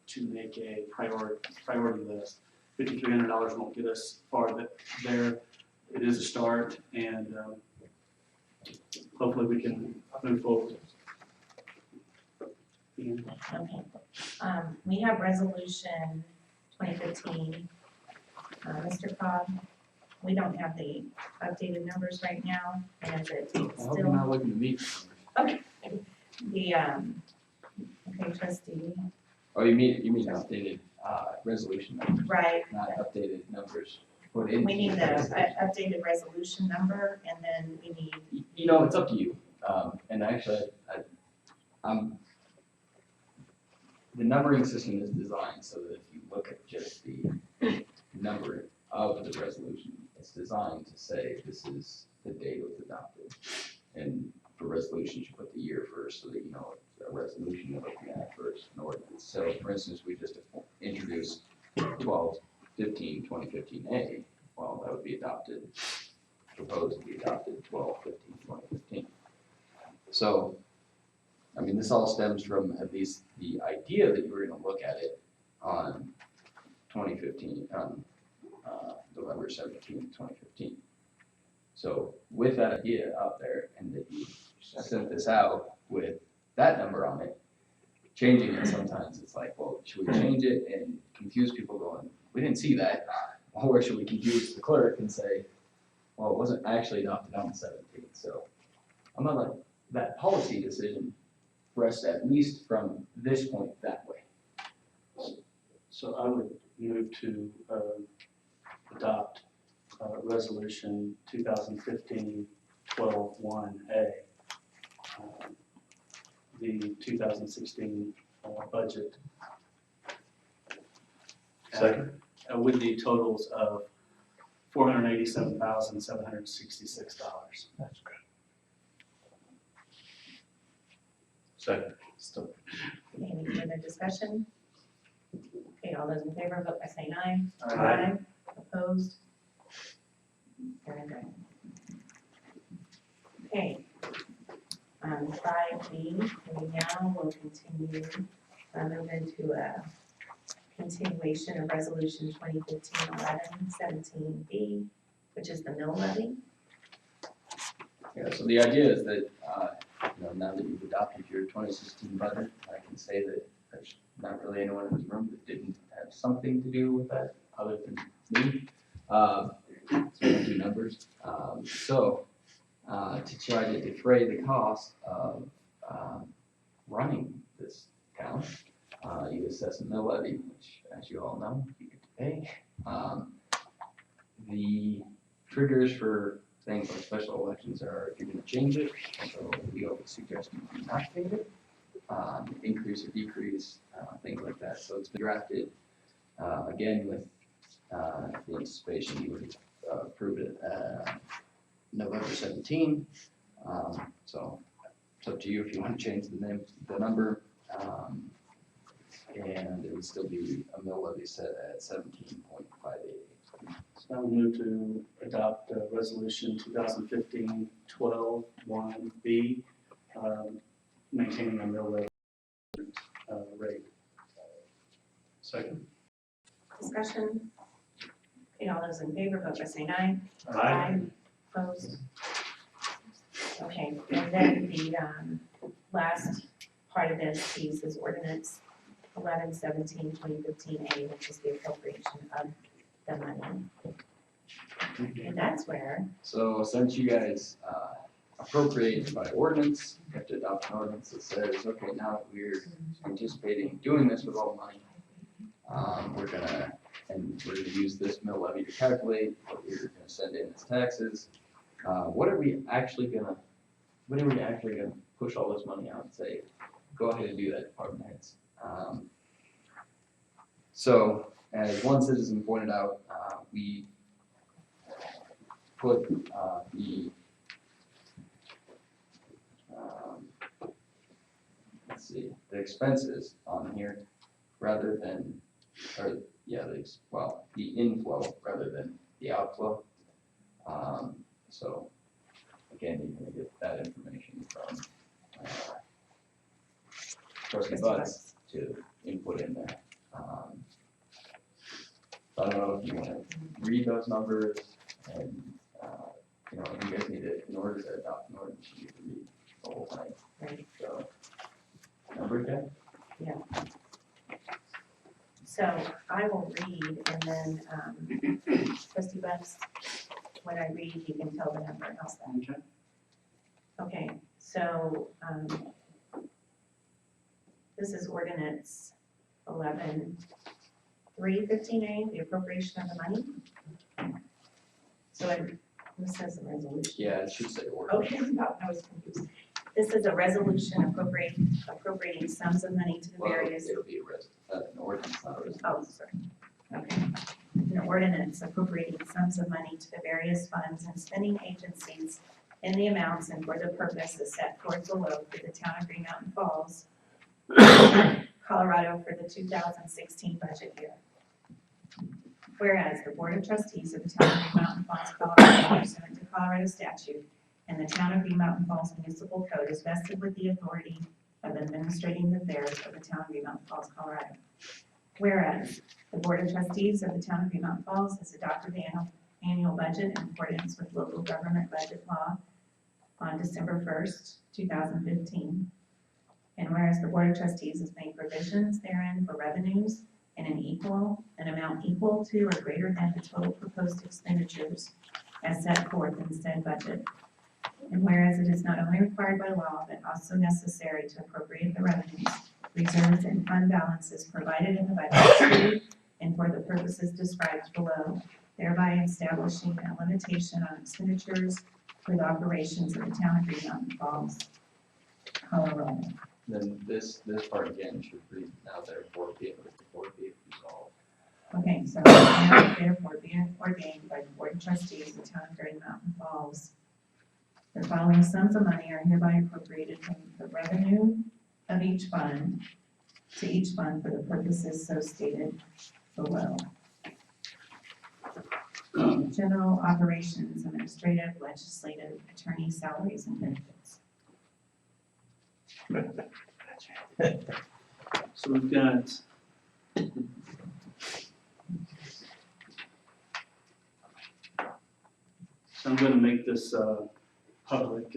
to make a priority list. $5,300 won't get us far, but there it is a start, and hopefully we can move forward. Okay. We have resolution 2015. Mr. Cobb, we don't have the updated numbers right now, and is it I hope you're still? not looking to me. Okay. The, okay, trustee, Oh, you mean updated, resolution numbers, right, not updated numbers put in. we need the updated resolution number, and then we need, You know, it's up to you, and actually, the numbering system is designed so that if you look at just the numbering of the resolution, it's designed to say this is the date it was adopted. And for resolutions, you put the year first so that you know it's a resolution you're looking at first, an ordinance. So for instance, we just introduced 12/15/2015A. Well, that would be adopted, proposed to be adopted 12/15/2015. So, I mean, this all stems from at least the idea that you were going to look at it on 2015, on November 17th, 2015. So with that idea out there, and that you sent this out with that number on it, changing it sometimes it's like, well, should we change it and confuse people going, we didn't see that, or should we confuse the clerk and say, well, it wasn't actually adopted on the 17th. So I'm not like that policy decision rests at least from this point that way. So I would move to adopt resolution 2015-12-1A, the 2016 budget. Second. With the totals of $487,766. That's good. Second. Still. any further discussion? Okay, all those in favor, vote by saying aye. Aye. Opposed? Very good. Okay. 5B, we now will continue, move into a continuation of resolution 2015-11-17B, which is the mill levy. Yeah, so the idea is that, now that you've adopted your 2016 budget, I can say that there's not really anyone in this room that didn't have something to do with that, other than me. So we don't do numbers. To try to defray the cost of running this town, you assess a mill levy, which, as you all know, you get to pay. The triggers for things like special elections are if you're gonna change it, so we always suggest you do not change it, increase or decrease, things like that. So it's been drafted, again, with the anticipation you would approve it November 17. So it's up to you if you want to change the number, and it would still be a mill levy set at 17.58. So I will move to adopt resolution 2015-12-1B, maintaining a mill levy rate. Second. Discussion? Okay, all those in favor, vote by saying aye. Aye. Opposed? Okay, and then the last part of this piece is ordinance 1117-2015A, which is the appropriation of the money. And that's where, So since you guys appropriate by ordinance, you have to adopt an ordinance that says, okay, now that we're anticipating doing this with all the money, we're gonna use this mill levy to calculate what we're gonna send in as taxes. What are we actually gonna push all this money out and say, go ahead and do that, department heads? So, as one citizen pointed out, we put the expenses on here rather than, the inflow rather than the outflow. So again, you're gonna get that information from trustee Butts to input in there. I don't know if you wanna read those numbers and, you guys need to, in order to adopt an ordinance, you need to read the whole thing. right, So, number again? yeah. So I will read and then, trustee Butts, when I read, you can tell the number and how's that? Okay. Okay, so, this is ordinance 11-315A, the appropriation of the money. So this says a resolution. Yeah, it should say ordinance. Okay, I was confused. This is a resolution appropriating sums of money to the Well, various. it'll be an ordinance, not a resolution. Oh, sorry. Okay. An ordinance appropriating sums of money to the various funds and spending agencies in the amounts and for the purposes set forth below for the town of Green Mountain Falls, Colorado for the 2016 budget year. Whereas the Board of Trustees of the town of Green Mountain Falls, Colorado, pursuant to Colorado statute and the town of Green Mountain Falls Municipal Code is vested with the authority of administrating the affairs of the town of Green Mountain Falls, Colorado. Whereas the Board of Trustees of the town of Green Mountain Falls has adopted the annual budget in accordance with local government budget law on December 1st, 2015. And whereas the Board of Trustees has made provisions therein for revenues in an amount equal to or greater than the total proposed expenditures as set forth in said budget. And whereas it is not only required by law, but also necessary to appropriate the revenues, reserves, and fund balances provided in the budget and for the purposes described below, thereby establishing a limitation on expenditures for the operations of the town of Green Mountain Falls, Colorado. Then this part again should read, now therefore be it resolved. Okay, so now therefore be it ordained by the Board of Trustees of the town of Green Mountain Falls. The following sums of money are hereby appropriated from the revenue of each fund to each fund for the purposes so stated below. General operations, administrative, legislative, attorney salaries and benefits. So we've got so I'm going to make this public,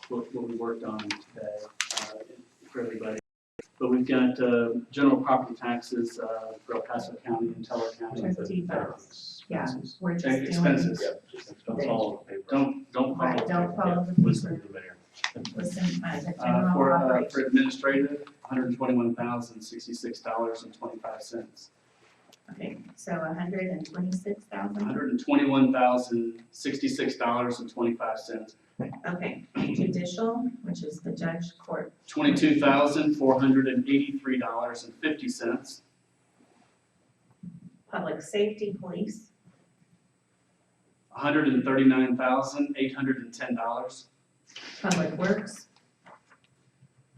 what we worked on today, for everybody. But we've got, general property taxes, for El Paso County and Teller County. Trustee Bucks. Yeah, we're just doing. Expenses. Don't follow the paper. Don't follow. Right, don't follow the Listen paper. to the mayor. Listen, the general For operation. administrative, $121,066.25. Okay, so $126,000. $121,066.25. Okay, judicial, which is the judge court. $22,483.50. Public safety police, $139,810. public works,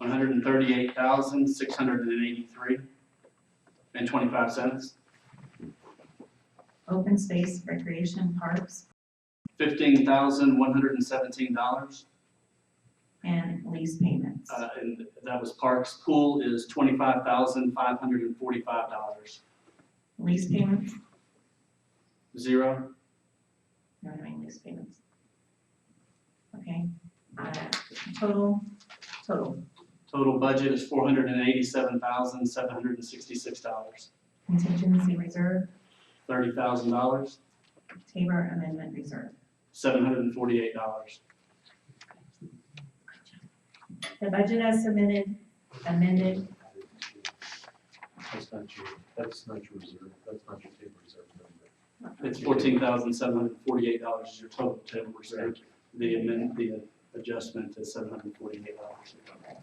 $138,683.25. open space, recreation, parks, $15,117. and lease payments. And that was parks. Pool is $25,545. Lease payments, Zero. no, I mean lease payments. Okay, total. Total budget is $487,766. Contingency reserve, $30,000, Tabor amendment reserve. $748. The budget as submitted, amended, That's not your reserve, that's not your table reserve number. It's $14,748 is your total table reserve. The adjustment is $748. Okay.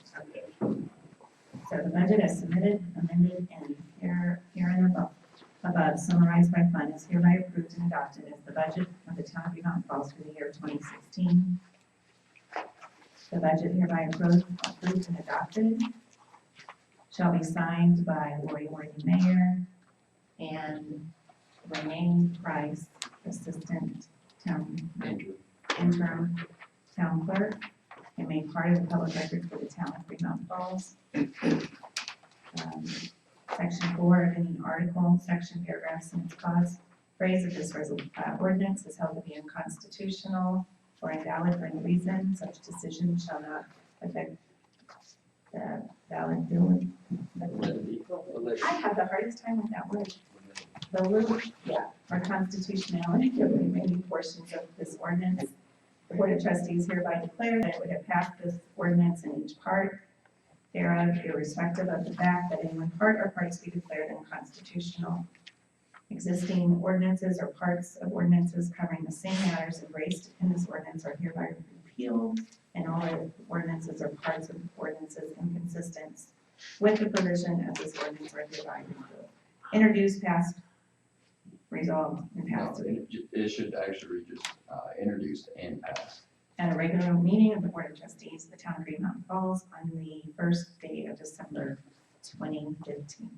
so the budget as submitted, amended, and herein above summarized by fund is hereby approved and adopted as the budget of the town of Fremont Falls for the year 2016. The budget hereby approved and adopted shall be signed by Lori Worthy, Mayor, and Renee Price, Assistant Interim Town Clerk, and made part of the public record for the town of Fremont Falls. Section 4 of any article, section, paragraph, sentence, clause, phrase of this ordinance is held to be unconstitutional or invalid for any reason. Such decision shall not affect the validity. I have the hardest time with that word. Or constitutionality of the remaining portions of this ordinance. The Board of Trustees hereby declare that it would have passed this ordinance in each part thereof, irrespective of the fact that any one part or parts be declared unconstitutional. Existing ordinances or parts of ordinances covering the same matters embraced in this ordinance are hereby repealed, and all ordinances or parts of ordinances inconsistent with the provision of this ordinance are hereby repealed. Introduced, passed, resolved, and passed. It should actually read just introduced and passed. At a regular meeting of the Board of Trustees of the town of Green Mountain Falls on the first day of December 2015.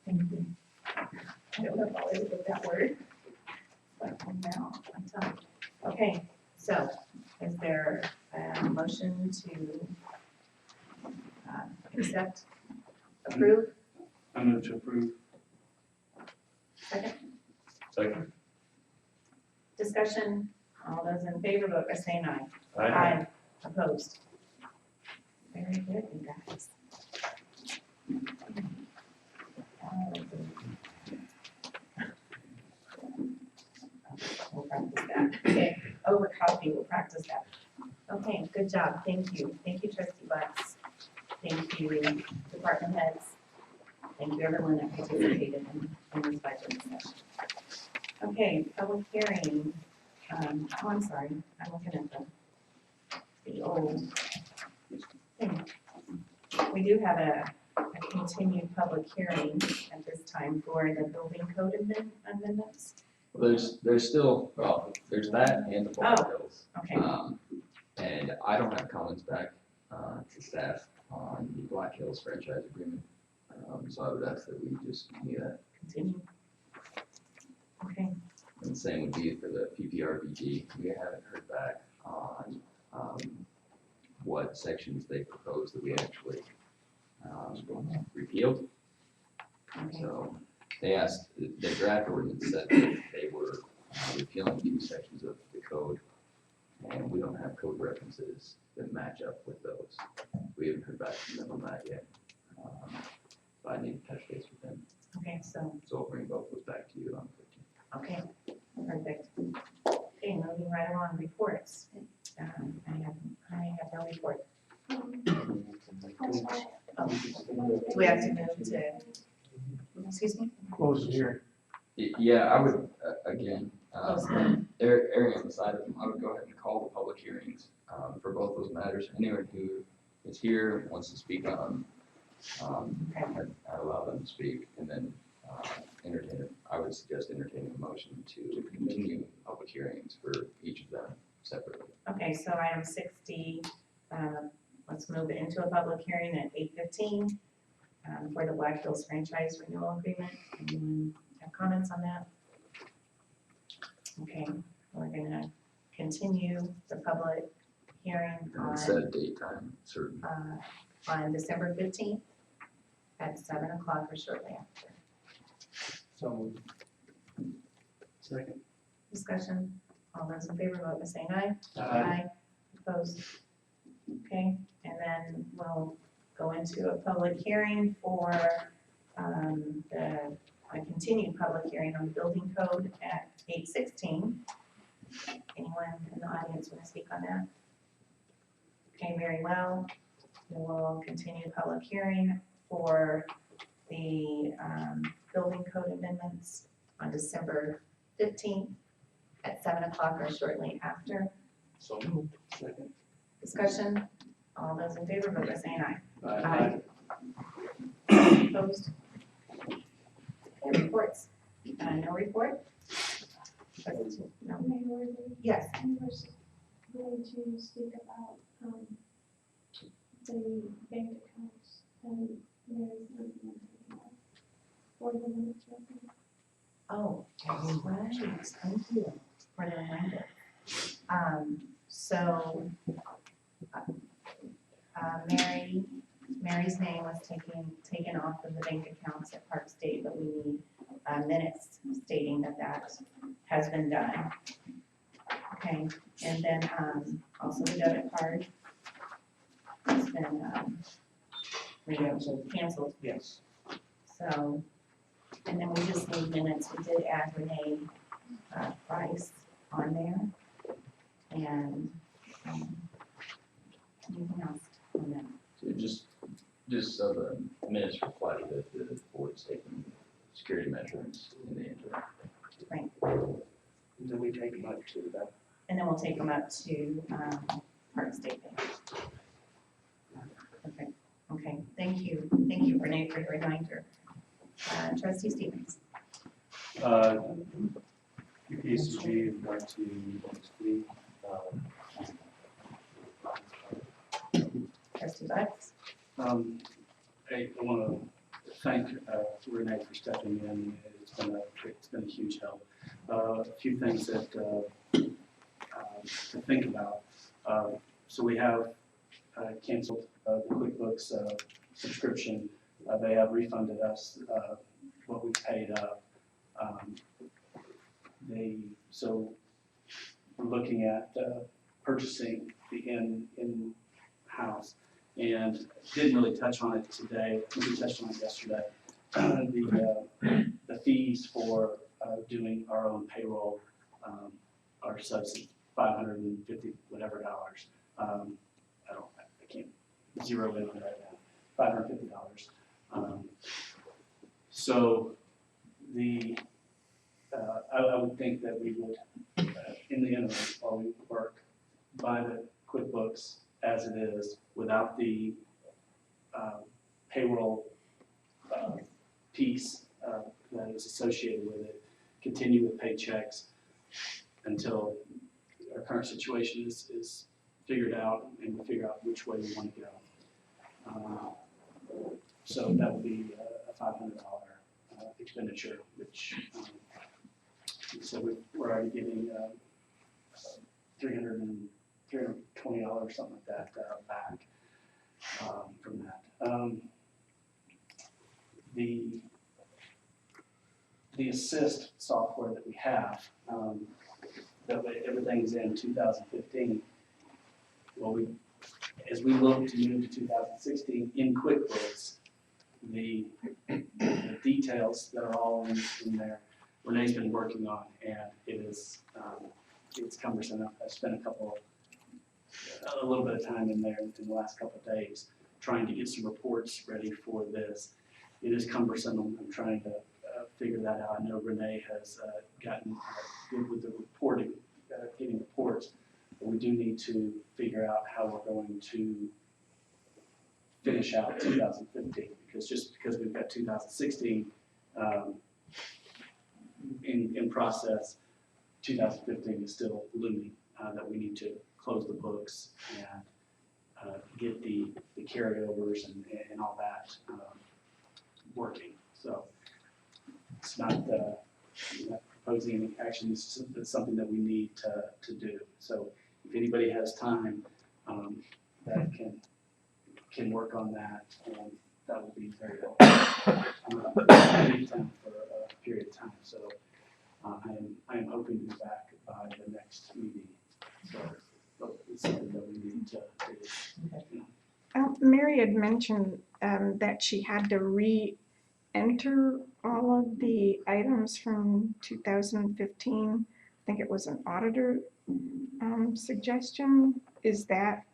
Thank you. I don't know if I'll ever get that word, but now I'm done. Okay, so is there a motion to accept, approve? I move to approve. Second? Second. Discussion, all those in favor vote by saying aye. Aye. Opposed? Very good, you guys. We'll practice that. Okay, over coffee, we'll practice that. Okay, good job, thank you. Thank you, Trustee Butts. Thank you, department heads. Thank you, everyone that participated in this budget discussion. Okay, public hearing. Oh, I'm sorry, I'm looking at the old thing. We do have a continued public hearing at this time for the building code amendments. Well, there's still, there's that and the ball bills. Okay, And I don't have comments back to staff on the Black Hills franchise agreement. So I would ask that we just continue that. continue. Okay, And the same would be for the PPRBG. We haven't heard back on what sections they proposed that we actually repealed. okay. So they asked, the draft ordinance said that they were repealing two sections of the code, and we don't have code references that match up with those. We haven't heard back from them on that yet. So I need to touch base with them. Okay, so, So I'll bring both those back to you on the 15th. okay, perfect. Okay, moving right along, reports. I have no report. Oh, do we have to move to, excuse me? Close it here. Yeah, I would, again, Close the- erring on the side of them, I would go ahead and call the public hearings, for both those matters. Anyone who is here, wants to speak on, I allow them to speak, and then, I would suggest entertaining a motion to continue public hearings for each of them separately. Okay, so item 60, let's move it into a public hearing at 8:15 for the Black Hills franchise renewal agreement. Anyone have comments on that? Okay, we're gonna continue the public hearing And set a date time certain. on December 15th at 7 o'clock or shortly after. So, Second. Discussion, all those in favor, vote by saying aye. Aye. Opposed? Okay, and then we'll go into a public hearing for a continued public hearing on the building code at 8:16. Anyone in the audience want to speak on that? Okay, very well. We will continue public hearing for the building code amendments on December 15th at 7 o'clock or shortly after. So moved. Second. Discussion, all those in favor, vote by saying aye. Aye. Opposed? Okay, reports. No report? No. Yes. I was going to speak about, the bank accounts and Mary's number for the limits revenue. Oh, that's right, thank you for the reminder. So, Mary's name was taken off of the bank accounts at Park State, but we need minutes stating that has been done. Okay, and then, also the debit card has been, canceled. Yes. So, and then we just need minutes, we did add Renee, Price on there. And, anything else on that? So just so the minutes reflect that the board's taking security measures in the interim. Right, And then we take them up to that. and then we'll take them up to, Park State Bank. Okay, thank you Renee for the reminder. Trustee Stevens. PSCG in regard to next week, Trustee Butts. I want to thank Renee for stepping in. It's been a huge help. A few things that to think about. So we have canceled the QuickBooks subscription. They have refunded us what we paid up. So we're looking at purchasing the in-house, and didn't really touch on it today. We touched on it yesterday. The fees for doing our own payroll are such $550 whatever dollars. I can't zero in on it right now. $550. So I would think that we would, in the interim, while we work, buy the QuickBooks as it is, without the payroll piece that is associated with it, continue with paychecks until our current situation is figured out and we figure out which way we want to go. So that would be a $500 expenditure, which so we're already getting $320, something like that, back from that. the assist software that we have, everything's in 2015. Well, as we look to move to 2016 in QuickBooks, the details that are all in there, Renee's been working on, and it is, it's cumbersome. I've spent a little bit of time in there in the last couple of days trying to get some reports ready for this. It is cumbersome. I'm trying to figure that out. I know Renee has gotten good with the reporting, getting reports, but we do need to figure out how we're going to finish out 2015, because just because we've got 2016 in process, 2015 is still looming, that we need to close the books and get the carryovers and all that working. So it's not proposing any action, it's something that we need to do. So if anybody has time that can work on that, that would be very helpful. Anytime for a period of time. So I am hoping to be back by the next meeting. So it's something that we need to do. Mary had mentioned that she had to re-enter all of the items from 2015. I think it was an auditor suggestion. Does that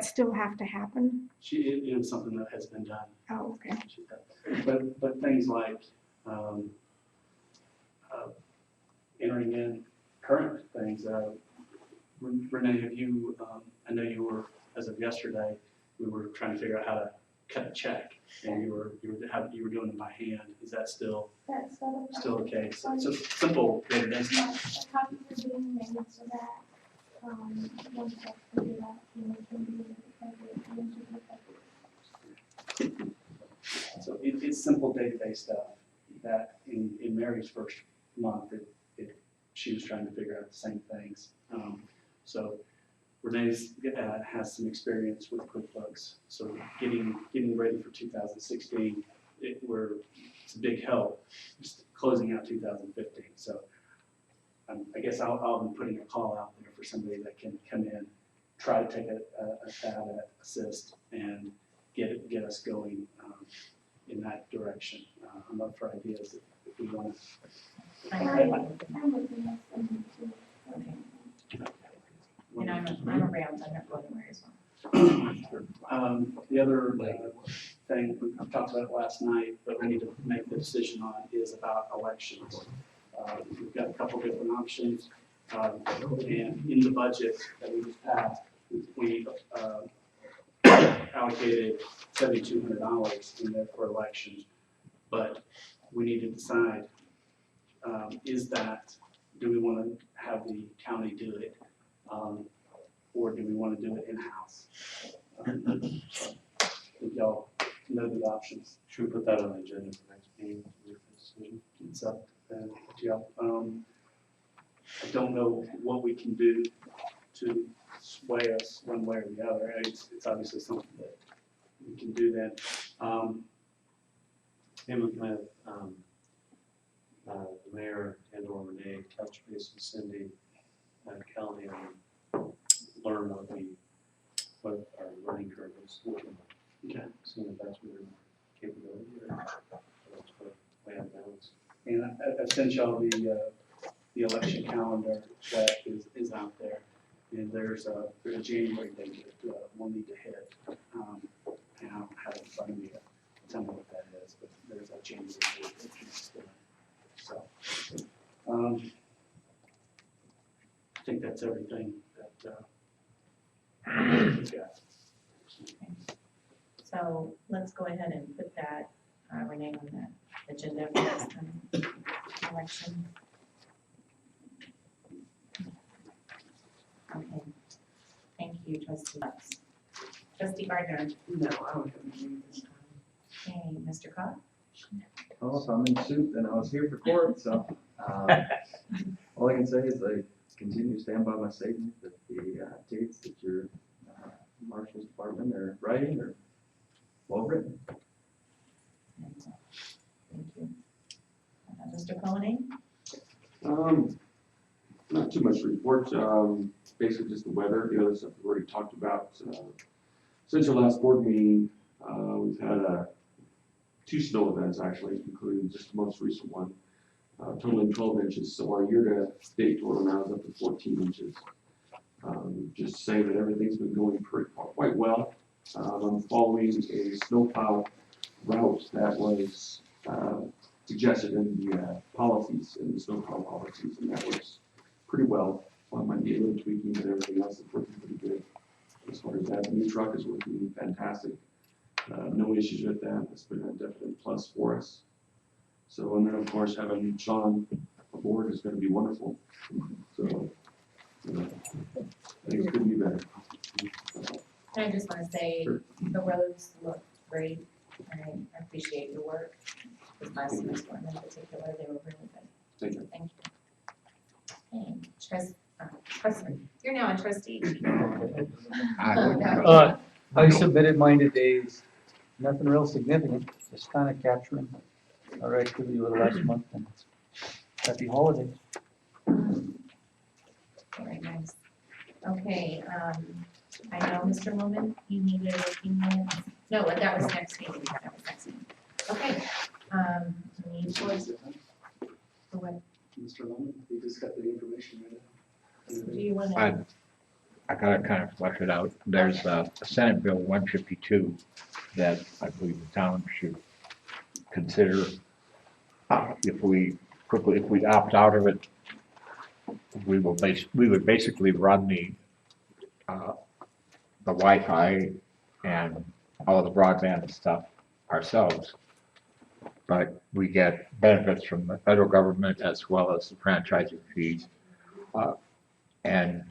still have to happen? It is something that has been done. Oh, okay. But things like entering in current things. Renee, have you? I know you were, as of yesterday, we were trying to figure out how to cut a check, and you were doing it by hand. Is that still okay? So it's just simple day-to-day stuff. Copies are being made so that once that's figured out, we can do it. So it's simple day-to-day stuff that in Mary's first month, she was trying to figure out the same things. So Renee's has some experience with QuickBooks, so getting ready for 2016, it's a big help, just closing out 2015. So I guess I'll be putting a call out there for somebody that can come in, try to take a stab at assist and get us going in that direction. I'm up for ideas if we want to. And I'm around, I'm not going anywhere as well. The other thing, we talked about it last night, but we need to make the decision on is about elections. We've got a couple different options, and in the budget that we just passed, we allocated $7,200 in there for elections, but we need to decide, do we want to have the county do it, or do we want to do it in-house? If y'all know the options. Should we put that on the agenda for next meeting? Decision? It's up to y'all. I don't know what we can do to sway us one way or the other. It's obviously something that we can do then. Maybe we can have the mayor and or Renee touch base with Cindy and Kelly and learn what our learning curve is looking like. Okay. Seeing if that's within our capability or that's what we have balance. And I've sent y'all the election calendar that is out there. And there's a January date that we'll need to hit. And I don't have it in front of me to tell me what that is, but there's a January date that needs to. So, I think that's everything that we've got. So let's go ahead and put that, Renee, on the agenda for this time, election. Okay, thank you, trustee Bucks. Trustee Gardner. No, I don't have anything this time. Okay, Mr. Cox. Oh, so I'm in suit and I was here for court, so, all I can say is I continue to stand by my statement that the, dates that your, marshal's department are writing are well written. Thank you. Mr. Koenig? Not too much to report, basically just the weather, the other stuff we've already talked about. Since our last board meeting, we've had 2 snow events actually, including just the most recent one, totaling 12 inches. So our year-to-date total now is up to 14 inches. Just saying that everything's been going quite well. I'm following a snowplow route that was suggested in the policies, in the snowplow policies, and that works pretty well. Might be a little tweaking, but everything else is working pretty good. As far as that, the new truck is working fantastic. No issues with that. It's been a definite plus for us. So, and then of course having Sean aboard is going to be wonderful. So, I think it's going to be better. I just want to say, the roads look great, and I appreciate your work. This last semester in particular, they were really good. Thank you. Thank you. Okay, trustee, you're now a trustee. I submitted mine today, nothing real significant, just kind of capturing our activity over the last month, and happy holidays. Very nice. Okay, I know, Mr. Woman, you needed a few minutes. No, that was next meeting, that was next meeting. Okay, we need for what? Mr. Loman, you just got the information right now. Do you want to? I gotta kind of flesh it out. There's Senate Bill 152 that I believe the town should consider. If we opt out of it, we would basically run the Wi-Fi and all the broadband stuff ourselves. But we get benefits from the federal government as well as the franchising fees. And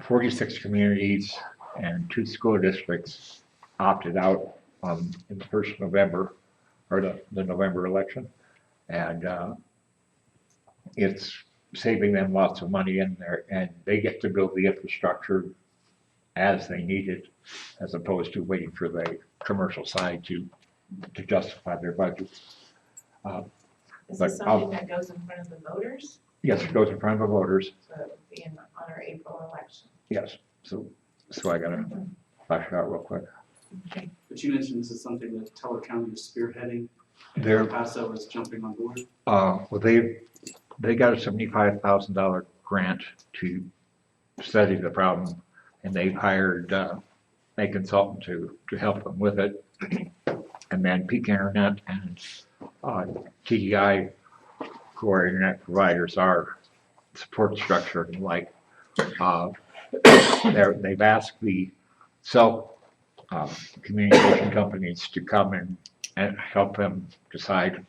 46 communities and 2 school districts opted out in the first November, or the November election. And it's saving them lots of money in there, and they get to build the infrastructure as they need it, as opposed to waiting for the commercial side to justify their budgets. Is this something that goes in front of the voters? Yes, it goes in front of the voters. So it would be on our April election. Yes, so I gotta flash it out real quick. Okay. But you mentioned this is something that Teller County is spearheading. They're- El Paso is jumping on board. Well, they got a $75,000 grant to study the problem, and they've hired a consultant to help them with it. And then Peak Internet and TEI, who are internet providers, our support structure and the like. They've asked the cell communication companies to come in and help them decide,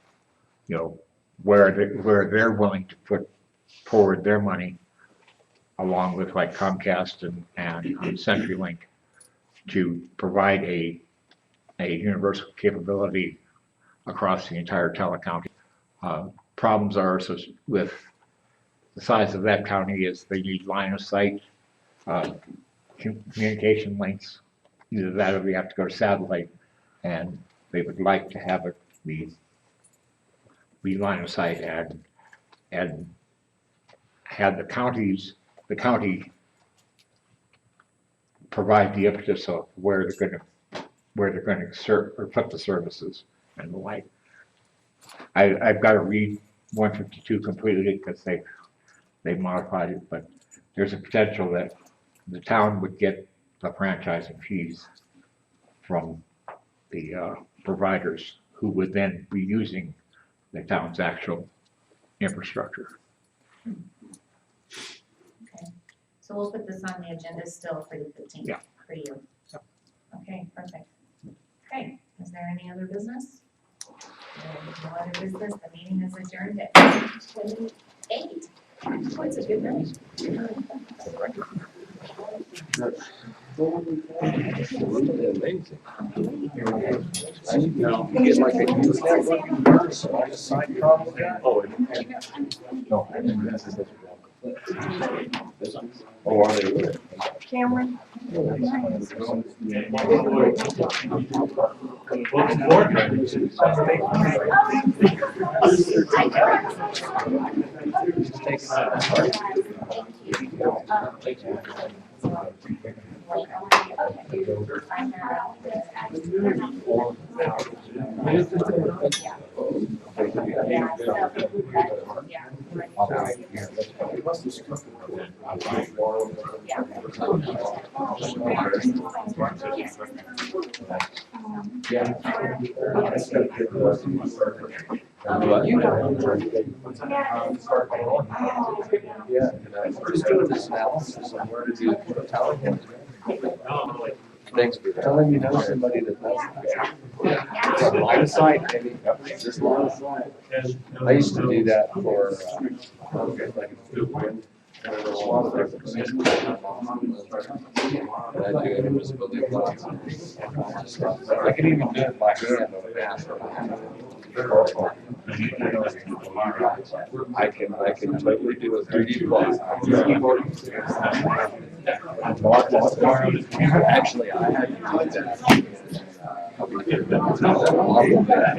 where they're willing to put forward their money, along with like Comcast and CenturyLink, to provide a universal capability across the entire County. Problems are with the size of that county is they need line of sight communication links. Either that or they have to go to satellite, and they would like to have it be line of sight and have the county provide the impetus of where they're going to serve or put the services and the like. I've got to read 152 completely because they modified it, but there's a potential that the town would get the franchising fees from the providers, who would then be using the town's actual infrastructure. Okay, so we'll put this on the agenda still for the 15th. Yeah. For you. Okay, perfect. Okay, is there any other business? No other business, the meeting is adjourned at 8:28. Oh, it's a good night. Amazing. No, you get like a huge networking burst, so I just signed. Oh, no, I didn't. Oh, are they really? Cameron? Yeah, just doing this analysis on where to do the tower. Thanks for telling you know somebody that does that. Line of sight, baby. Just line of sight. I used to do that for, a lot of different systems. And I do invisibility plots. I can even do it by hand on a map. I can totally do a 3D plot. Actually, I had to do that.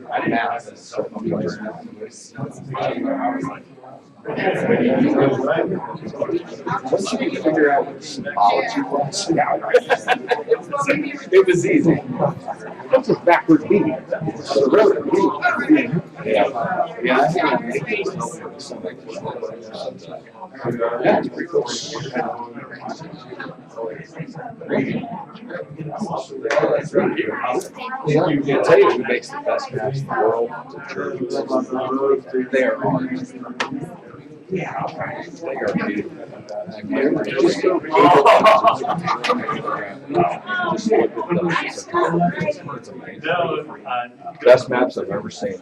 I mapped certain places. Once you can figure out what symbology was, it was easy. What's a backward B? The road B. Yeah, I had to make this that's pretty cool. I tell you who makes the best maps in the world? They are art. Yeah, they are beautiful. Just look at those. It's amazing. Best maps I've ever seen.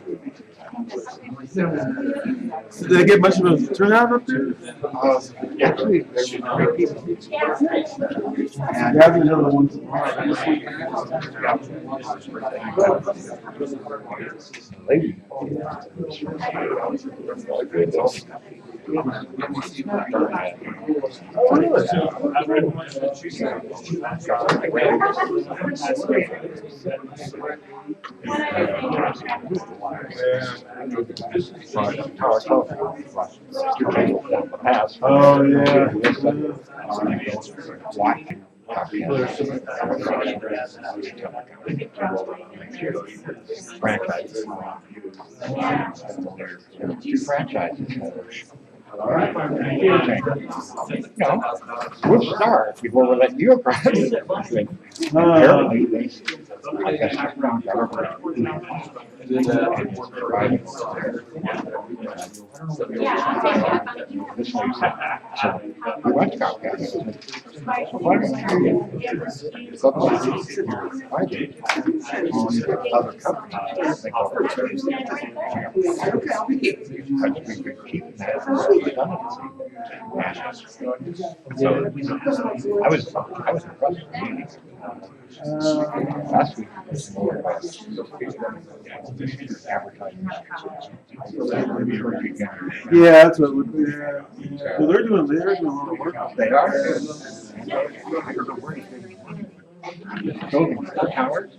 Did they get much of a turnout up there? Actually, there were great people. And the other ones. Lady. Oh, really? Oh, yeah. Franchises. Two franchises. All right. No, we'll start before we let you approach. Apparently, I guess this makes it so the West Coast guys. So why don't you subsidize your budget on other companies? They go for service. Because we've been keeping that redundancy. So I was impressed with the meeting. Last week was more about advertising. Yeah, that's what would, yeah. Well, they're doing a lot of work. They are. Building towers.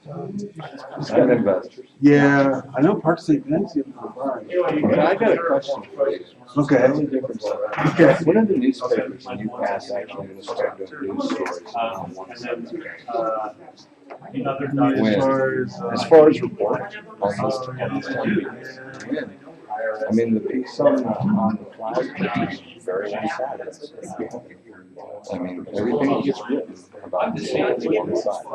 And investors. Yeah, I know Park St. Nancy. I got a question for you. Okay. Totally different. Okay. One of the newspapers in UPass actually was starting to do news stories on one side. As far as reporting on this television. I mean, the piece on the flag is very one-sided. I mean, everything that gets written about this is one side.